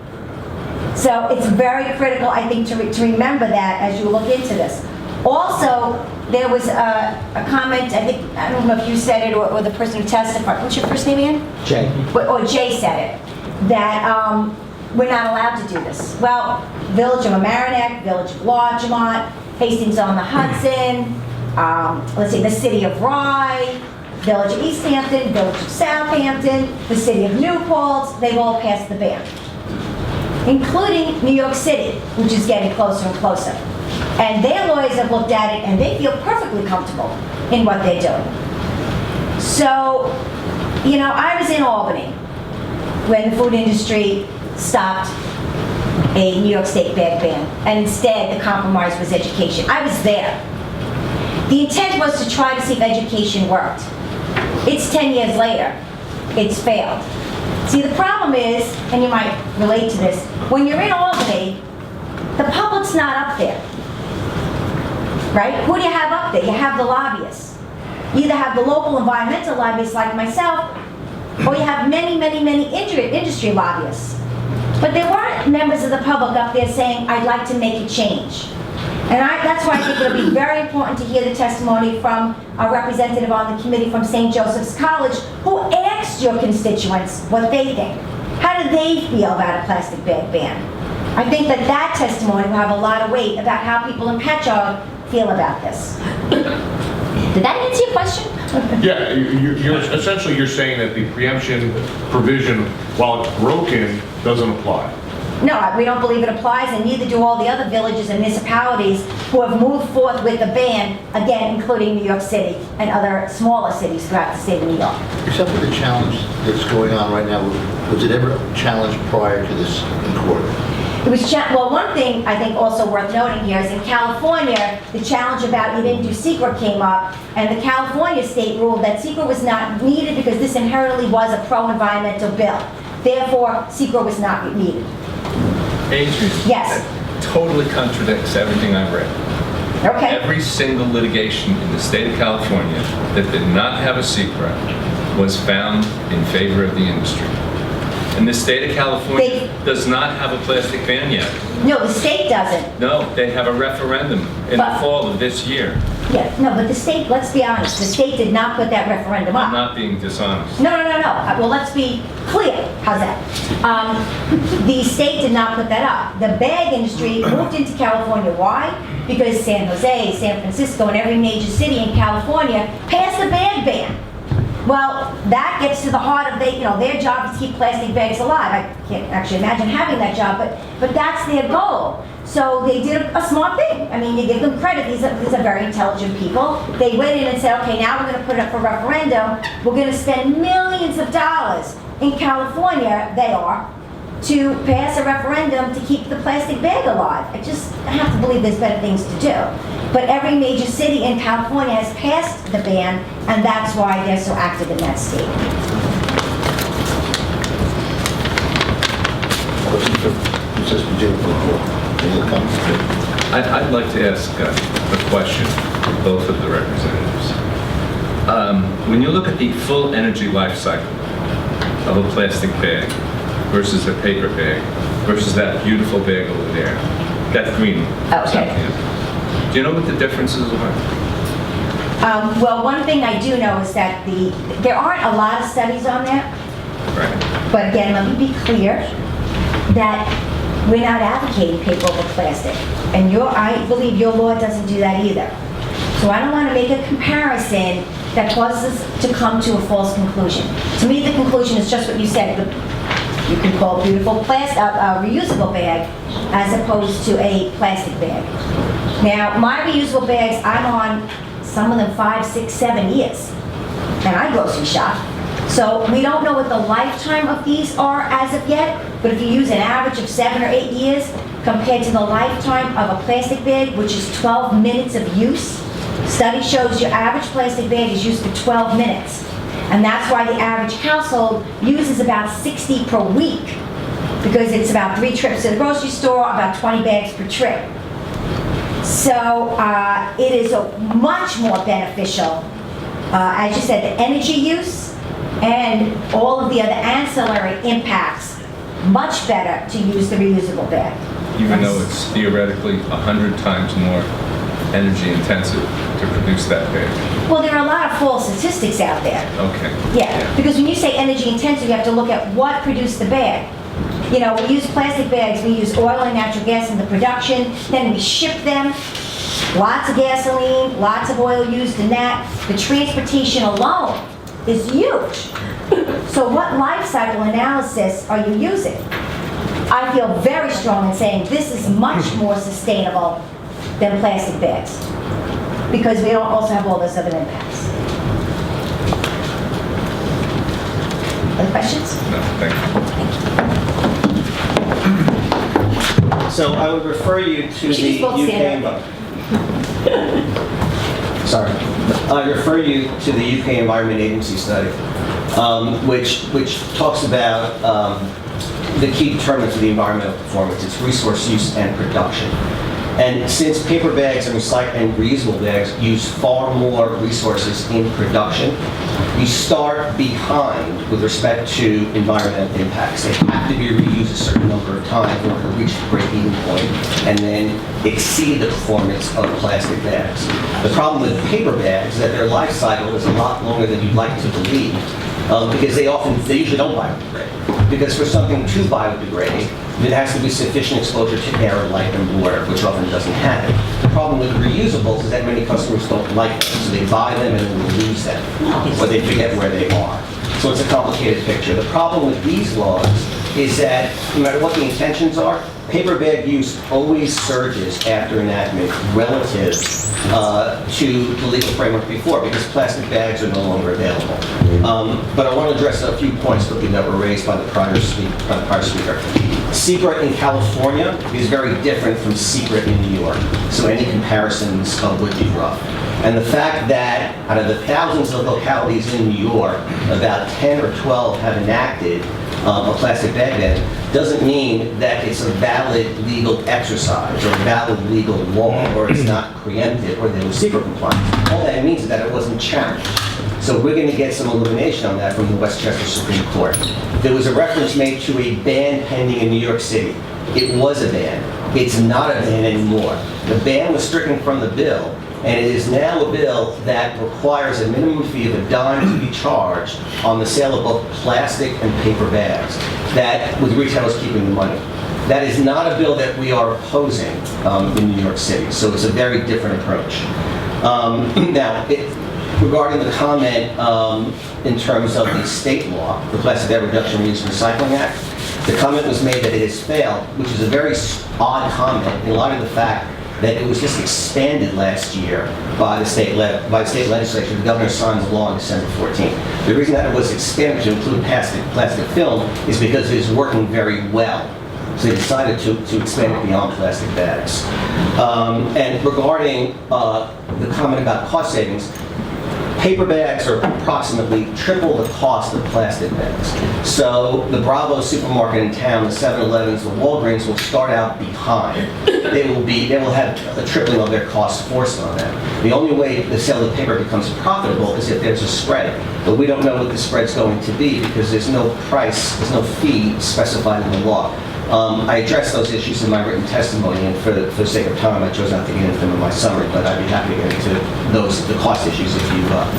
So it's very critical, I think, to remember that as you look into this. Also, there was a comment, I don't know if you said it or the person who testified. What's your first name again? Jay. Or Jay said it, that we're not allowed to do this. Well, Village of Mamaroneck, Village of Larchmont, Hastings on the Hudson, let's see, the City of Rye, Village of East Hampton, Village of Southampton, the City of New Paltz, they've all passed the ban. Including New York City, which is getting closer and closer. And their lawyers have looked at it and they feel perfectly comfortable in what they're doing. So, you know, I was in Albany when the food industry stopped a New York State bag ban, and instead the compromise was education. I was there. The intent was to try to see if education worked. It's 10 years later. It's failed. See, the problem is, and you might relate to this, when you're in Albany, the public's not up there. Right? Who do you have up there? You have the lobbyists. You either have the local environmental lobbyists like myself, or you have many, many, many industry lobbyists. But there weren't members of the public up there saying, I'd like to make a change. And that's why I think it'll be very important to hear the testimony from a representative on the committee from St. Joseph's College who asked your constituents what they think. How do they feel about a plastic bag ban? I think that testimony will have a lot of weight about how people in Patchogue feel about this. Did that answer your question? Yeah, you're saying that the preemption provision, while it's broken, doesn't apply. No, we don't believe it applies, and neither do all the other villages and municipalities who have moved forth with the ban, again, including New York City and other smaller cities throughout the state of New York. Except for the challenge that's going on right now, was it ever challenged prior to this in court? It was, well, one thing I think also worth noting here is in California, the challenge about you didn't do secret came up, and the California state ruled that secret was not needed because this inherently was a pro-environmental bill. Therefore, secret was not needed. Adrienne, yes. That totally contradicts everything I've read. Okay. Every single litigation in the state of California that did not have a secret was found in favor of the industry. And the state of California does not have a plastic ban yet. No, the state doesn't. No, they have a referendum in the fall of this year. Yeah, no, but the state, let's be honest, the state did not put that referendum up. I'm not being dishonest. No. Well, let's be clear. How's that? The state did not put that up. The bag industry moved into California. Why? Because San Jose, San Francisco, and every major city in California passed a bag ban. Well, that gets to the heart of their job is to keep plastic bags alive. I can't actually imagine having that job, but that's their goal. So they did a smart thing. I mean, you give them credit. These are very intelligent people. They went in and said, okay, now we're going to put it up for referendum. We're going to spend millions of dollars in California, to pass a referendum to keep the plastic bag alive. I have to believe there's better things to do. But every major city in California has passed the ban, and that's why they're so active in that state. I'd like to ask a question of both of the representatives. When you look at the full energy life cycle of a plastic bag versus a paper bag versus that beautiful bag over there, that green. Okay. Do you know what the differences are? Well, one thing I do know is that there aren't a lot of studies on that. Right. But again, let me be clear that we're not advocating paper over plastic. And I believe your law doesn't do that either. So I don't want to make a comparison that causes us to come to a false conclusion. To me, the conclusion is just what you said. You can call a beautiful reusable bag as opposed to a plastic bag. Now, my reusable bags, I'm on some of them 5, 6, 7 years. And I grocery shop. So we don't know what the lifetime of these are as of yet, but if you use an average of 7 or 8 years compared to the lifetime of a plastic bag, which is 12 minutes of use, study shows your average plastic bag is used for 12 minutes. And that's why the average household uses about 60 per week, because it's about 3 trips to the grocery store, about 20 bags per trip. So it is much more beneficial, as you said, the energy use and all of the other ancillary impacts, much better to use the reusable bag. Even though it's theoretically 100 times more energy intensive to produce that bag. Well, there are a lot of false statistics out there. Okay. Yeah, because when you say energy intensive, you have to look at what produced the bag. You know, we use plastic bags, we use oil and natural gas in the production, then we ship them. Lots of gasoline, lots of oil used in that. The transportation alone is huge. So what life cycle analysis are you using? I feel very strong in saying this is much more sustainable than plastic bags, because we don't also have all those other impacts. Other questions? No, thank you. So I would refer you to You should the just both stand up. Sorry. I refer you to the UK Environment Agency study, which talks about the key determinants of the environmental performance. It's resource use and production. And since paper bags and reusable bags use far more resources in production, you start behind with respect to environmental impacts. They have to be reused a certain number of times in order to reach the break-even point and then exceed the performance of plastic bags. The problem with paper bags is that their life cycle is a lot longer than you'd like to believe, because they usually don't biodegrade. Because for something to biodegrade, it has to be sufficient exposure to air, light, and water, which often doesn't happen. The problem with reusables is that many customers don't like them, so they buy them and then they lose them, or they forget where they are. So it's a complicated picture. The problem with these laws is that no matter what the intentions are, paper bag use always surges after enactment relative to the legal framework before, because plastic bags are no longer available. But I want to address a few points that were raised by the prior speaker. Secret in California is very different from secret in New York, so any comparisons would be rough. And the fact that out of the thousands of localities in New York, about 10 or 12 have enacted a plastic bag ban doesn't mean that it's a valid legal exercise or a valid legal law, or it's not preempted, or there was secret compliance. All that means is that it wasn't challenged. So we're going to get some illumination on that from the Westchester Supreme Court. There was a reference made to a ban pending in New York City. It was a ban. It's not a ban anymore. The ban was stricken from the bill, and it is now a bill that requires a minimum fee of $10 to be charged on the sale of both plastic and paper bags, that with retailers keeping the money. That is not a bill that we are opposing in New York City, so it's a very different approach. Regarding the comment in terms of the state law, the Plastic Bag Reduction, Reuse, and Recycling Act, the comment was made that it has failed, which is a very odd comment in light of the fact that it was just expanded last year by the state legislature. The governor signed the law on December 14th. The reason that it was expanded to include plastic film is because it is working very well. So they decided to expand it beyond plastic bags. And regarding the comment about cost savings, paper bags are approximately triple the cost of plastic bags. So the Bravo supermarket in town, the 7-Elevens, the Walgreens will start out behind. They will have a tripling of their costs forced on them. The only way the sale of paper becomes profitable is if there's a spread. But we don't know what the spread's going to be because there's no price, there's no fee specified in the law. I addressed those issues in my written testimony, and for the sake of time, I chose not to get into them in my summary, but I'd be happy to get into the cost issues if you want.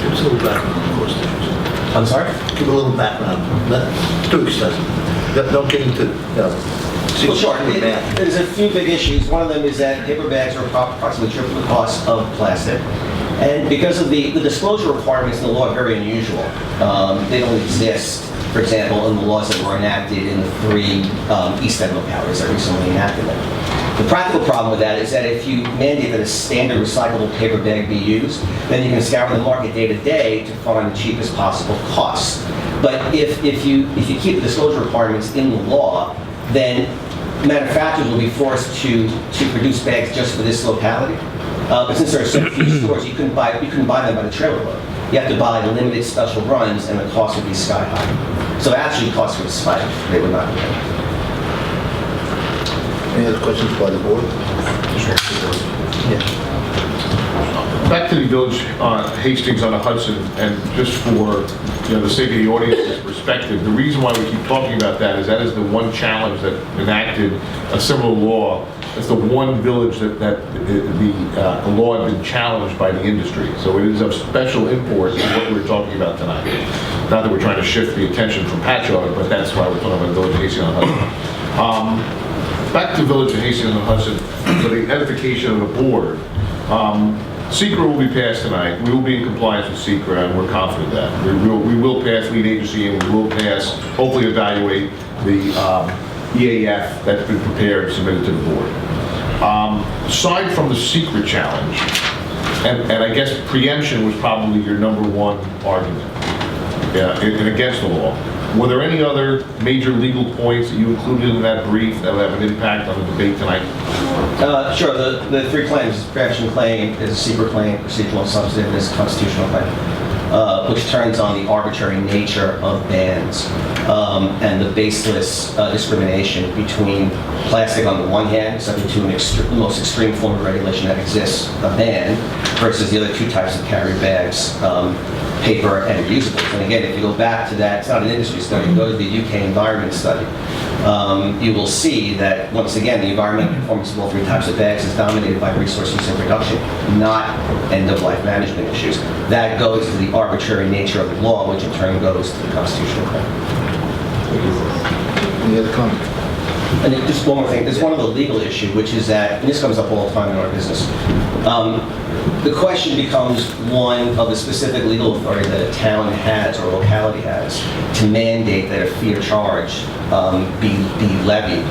Give us a little background on the cost issues. I'm sorry? Give a little background. Not too extensive. Don't get into, Well, sure. There's a few big issues. One of them is that paper bags are approximately triple the cost of plastic. And because of the disclosure requirements in the law are very unusual. They don't exist, for example, in the laws that were enacted in the 3 East End localities that recently enacted them. The practical problem with that is that if you mandate that a standard recyclable paper bag be used, then you can scour the market day to day to find the cheapest possible cost. But if you keep the disclosure requirements in the law, then manufacturers will be forced to produce bags just for this locality. But since there are so few stores, you couldn't buy them by the trailer load. you have to buy limited special runs, and the cost would be sky high. So actually, the cost would spike. They would not be paid. Any other questions by the board? Back to the Village Hastings on the Hudson, and just for the sake of the audience's perspective, the reason why we keep talking about that is the one challenge that enacted a similar law. It's the one village that the law had been challenged by the industry. So it is of special import to what we're talking about tonight. Not that we're trying to shift the attention from Patchogue, but that's why we're talking about Village of Hastings on the Hudson. Back to Village of Hastings on the Hudson, for the edification of the board. SECRA will be passed tonight. We will be in compliance with SECRA, and we're confident that. We will pass lead agency, and we will pass, hopefully evaluate the EAF that's been prepared and submitted to the board. Aside from the SECRA challenge, and I guess preemption was probably your number one argument and against the law, were there any other major legal points that you included in that brief that will have an impact on the debate tonight? Sure. The three claims: preemption claim, is a secret claim, procedural and substantive, is a constitutional claim, which turns on the arbitrary nature of bans and the baseless discrimination between plastic on the one hand, subject to the most extreme form of regulation that exists, a ban, versus the other two types of carry bags, paper and reusables. And again, if you go back to that, it's not an industry study, go to the UK environment study, you will see that, once again, the environmental performance of all three types of bags is dominated by resource use and production, not end-of-life management issues. That goes to the arbitrary nature of the law, which in turn goes to the constitutional claim. Any other comments? And then just one more thing. There's one other legal issue, which is that, and this comes up all the time in our business, the question becomes one of the specific legal authority that a town has or locality has to mandate that a fee or charge be levied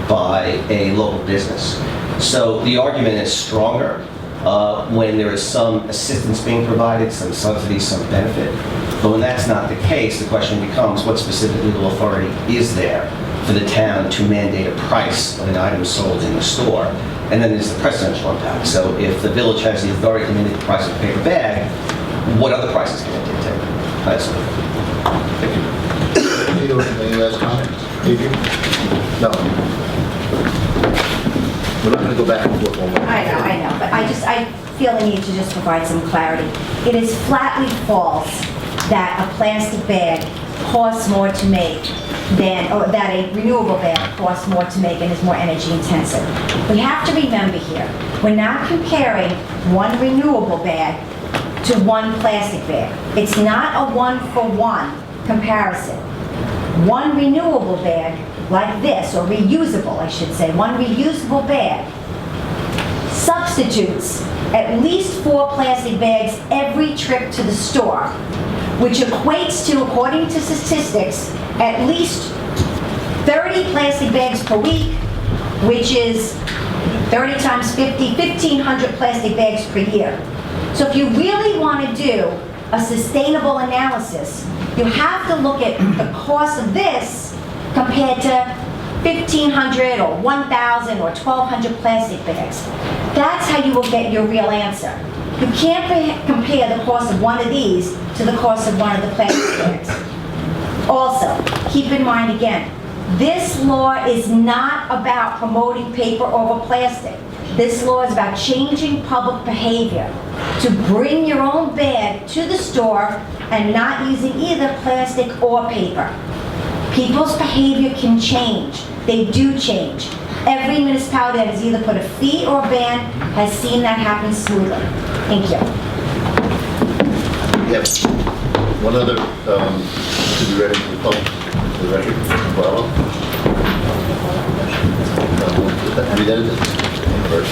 by a local business. So the argument is stronger when there is some assistance being provided, some subsidy, some benefit. But when that's not the case, the question becomes what specific legal authority is there for the town to mandate a price of an item sold in the store? And then there's the precedential impact. So if the village has the authority to mandate the price of a paper bag, what other prices can it dictate? That's it. Thank you. Any last comments? Adrienne? No. We're not going to go back and forth on that. I know, but I feel the need to just provide some clarity. It is flatly false that a plastic bag costs more to make than, or that a renewable bag costs more to make and is more energy intensive. We have to remember here, we're not comparing one renewable bag to one plastic bag. It's not a one-for-one comparison. One renewable bag like this, or reusable, I should say, one reusable bag substitutes at least 4 plastic bags every trip to the store, which equates to, according to statistics, at least 30 plastic bags per week, which is 30 times 50, 1,500 plastic bags per year. So if you really want to do a sustainable analysis, you have to look at the cost of this compared to 1,500 or 1,000 or 1,200 plastic bags. That's how you will get your real answer. You can't compare the cost of one of these to the cost of one of the plastic bags. Also, keep in mind again, this law is not about promoting paper over plastic. This law is about changing public behavior to bring your own bag to the store and not using either plastic or paper. People's behavior can change. They do change. Every municipality that has either put a fee or a ban has seen that happen smoothly. Thank you. Yes. One other, to be ready for the public, for the record, Bravo. Have you edited this?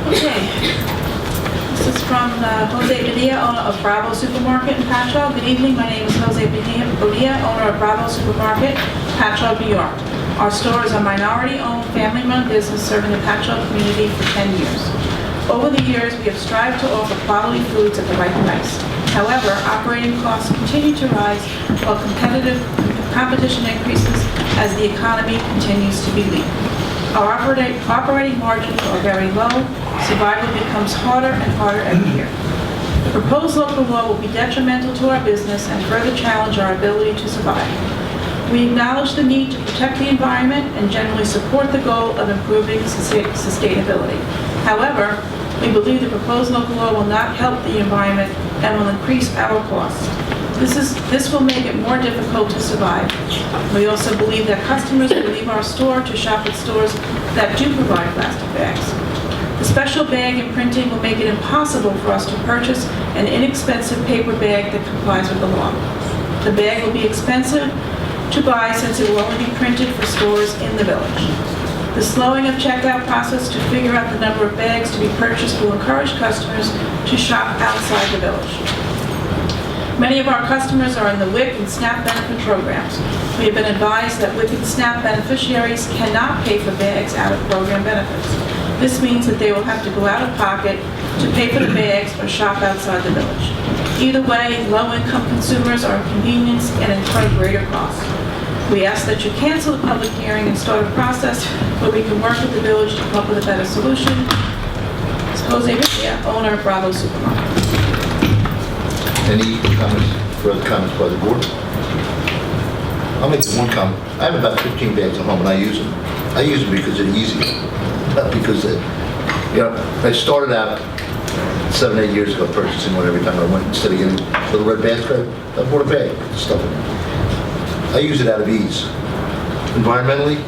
Okay. This is from Jose Padilla, owner of Bravo Supermarket in Patchogue. Good evening, my name is Jose Padilla, owner of Bravo Supermarket, Patchogue, New York. Our store is a minority-owned, family-run business serving the Patchogue community for 10 years. Over the years, we have strived to offer quality foods at the right price. However, operating costs continue to rise while competition increases as the economy continues to be weak. Our operating margins are very low. Survival becomes harder and harder every year. The proposed local law will be detrimental to our business and further challenge our ability to survive. We acknowledge the need to protect the environment and generally support the goal of improving sustainability. However, we believe the proposed local law will not help the environment and will increase our costs. This will make it more difficult to survive. We also believe that customers will leave our store to shop at stores that do provide plastic bags. The special bag and printing will make it impossible for us to purchase an inexpensive paper bag that complies with the law. The bag will be expensive to buy since it will only be printed for stores in the village. The slowing of checkout process to figure out the number of bags to be purchased will encourage customers to shop outside the village. Many of our customers are in the WIC and SNAP benefit programs. We have been advised that WIC and SNAP beneficiaries cannot pay for bags out of program benefits. This means that they will have to go out of pocket to pay for the bags or shop outside the village. Either way, low-income consumers are inconvenienced and incur greater costs. We ask that you cancel the public hearing and start a process where we can work with the village to come up with a better solution. Jose Garcia, owner of Bravo Supermarket. Any comments, further comments by the board? I'll make one comment. I have about 15 bags at home and I use them. I use them because they're easy. Not because I started out 7-8 years ago purchasing one every time I went. Instead of getting a little red basket, I bought a bag, stuff it. I use it out of ease. Environmentally,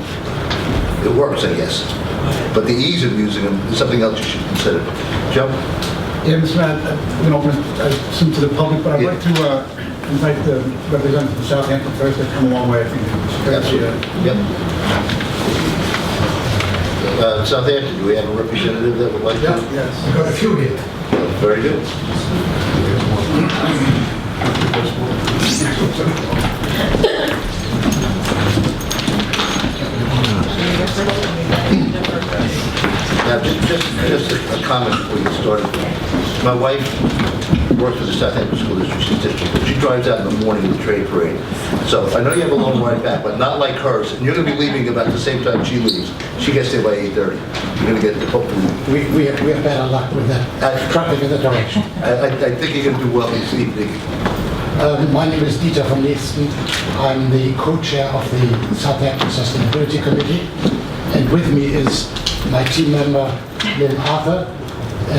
it works, I guess. But the ease of using them is something else you should consider. Joe? Yeah, Mr. Mayor, I'm going to open it soon to the public, but I'd like to invite the representative from Southampton first. They've come a long way, I think. Absolutely. Yep. Southampton, do we have a representative that would like to? Yes. We've got a few here. Very good. Now, just a comment before you get started. My wife works for the Southampton School District, but she drives out in the morning to the trade parade. So I know you have a long ride back, but not like hers. And you're going to be leaving about the same time she leaves. She gets there by 8:30. You're going to get, hopefully. We have better luck with that traffic in the direction. I think you're going to do well this evening. My name is Dieter from Lehsten. I'm the co-chair of the Southampton Sustainability Committee. And with me is my team member, Lynn Arthur.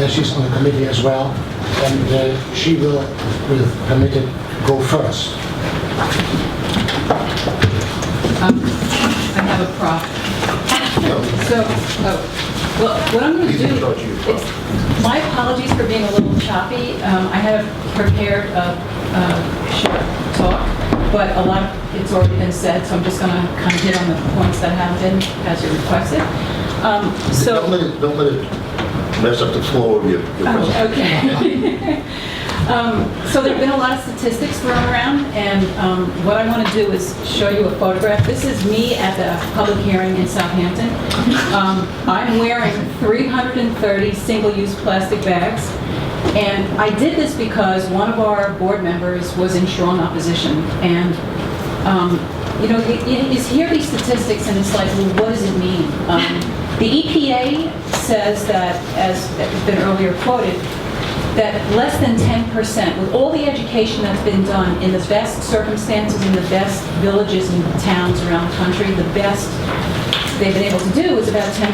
She's on the committee as well. And she will, with permitted, go first. I have a prop. So, well, what I'm going to do, my apologies for being a little choppy. I had prepared a short talk, but a lot of it's already been said, so I'm just going to kind of hit on the points that have been as you requested. Don't let it mess up the flow of your okay. So there have been a lot of statistics thrown around, and what I want to do is show you a photograph. This is me at the public hearing in Southampton. I'm wearing 330 single-use plastic bags, and I did this because one of our board members was in strong opposition. And you know, you hear these statistics, and it's like, well, what does it mean? The EPA says that, as has been earlier quoted, that less than 10%, with all the education that's been done in the best circumstances, in the best villages and towns around the country, the best they've been able to do is about 10%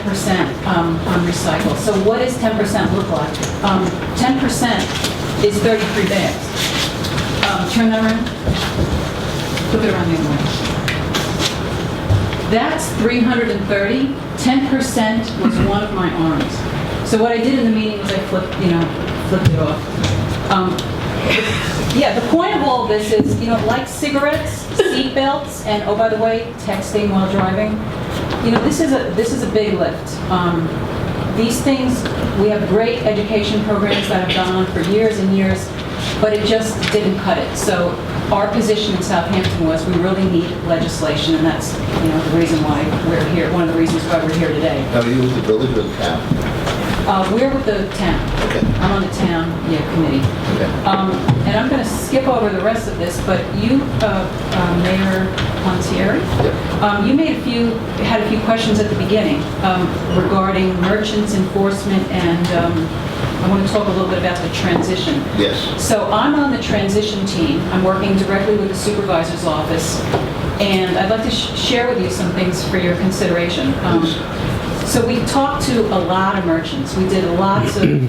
on recycle. So what does 10% look like? 10% is 33 bags. Turn that around. Flip it around the other way. That's 330. 10% was one of my arms. So what I did in the meeting was I flipped it off. Yeah, the point of all of this is, you know, like cigarettes, seat belts, and oh, by the way, texting while driving. You know, this is a big lift. These things, we have great education programs that have gone on for years and years, but it just didn't cut it. So our position in Southampton was we really need legislation, and that's, you know, the reason why we're here. One of the reasons why we're here today. Now, are you with the village or the town? We're with the town. Okay. I'm on the town committee. Okay. And I'm going to skip over the rest of this, but you, Mayor Pontieri, you had a few questions at the beginning regarding merchants enforcement and I want to talk a little bit about the transition. Yes. So I'm on the transition team. I'm working directly with the supervisor's office, and I'd like to share with you some things for your consideration. So we talked to a lot of merchants. We did lots of,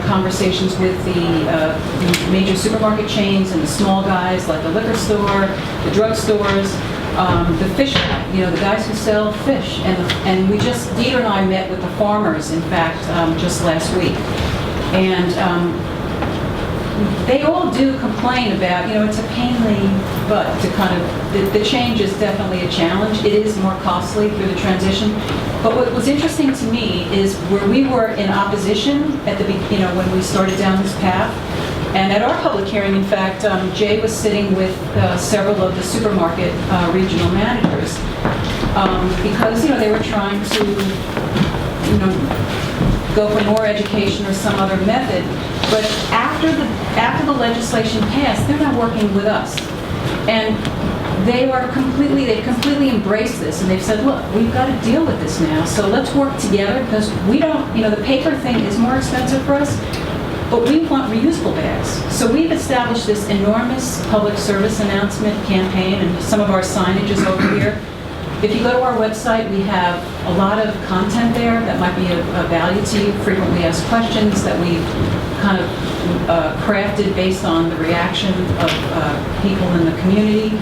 conversations with the major supermarket chains and the small guys like the liquor store, the drugstores, the fish, the guys who sell fish. And Dieter and I met with the farmers, in fact, just last week. And they all do complain about, it's a pain in the butt to kind of, the change is definitely a challenge. It is more costly through the transition. But what was interesting to me is where we were in opposition at the beginning, when we started down this path. And at our public hearing, in fact, Jay was sitting with several of the supermarket regional managers because, they were trying to, go for more education or some other method. But after the legislation passed, they're not working with us. And they've completely embraced this, and they've said, look, we've got to deal with this now, so let's work together, because we don't, the paper thing is more expensive for us, but we want reusable bags. So we've established this enormous public service announcement campaign, and some of our signage is over here. If you go to our website, we have a lot of content there that might be of value to you, frequently asked questions that we've kind of crafted based on the reaction of people in the community.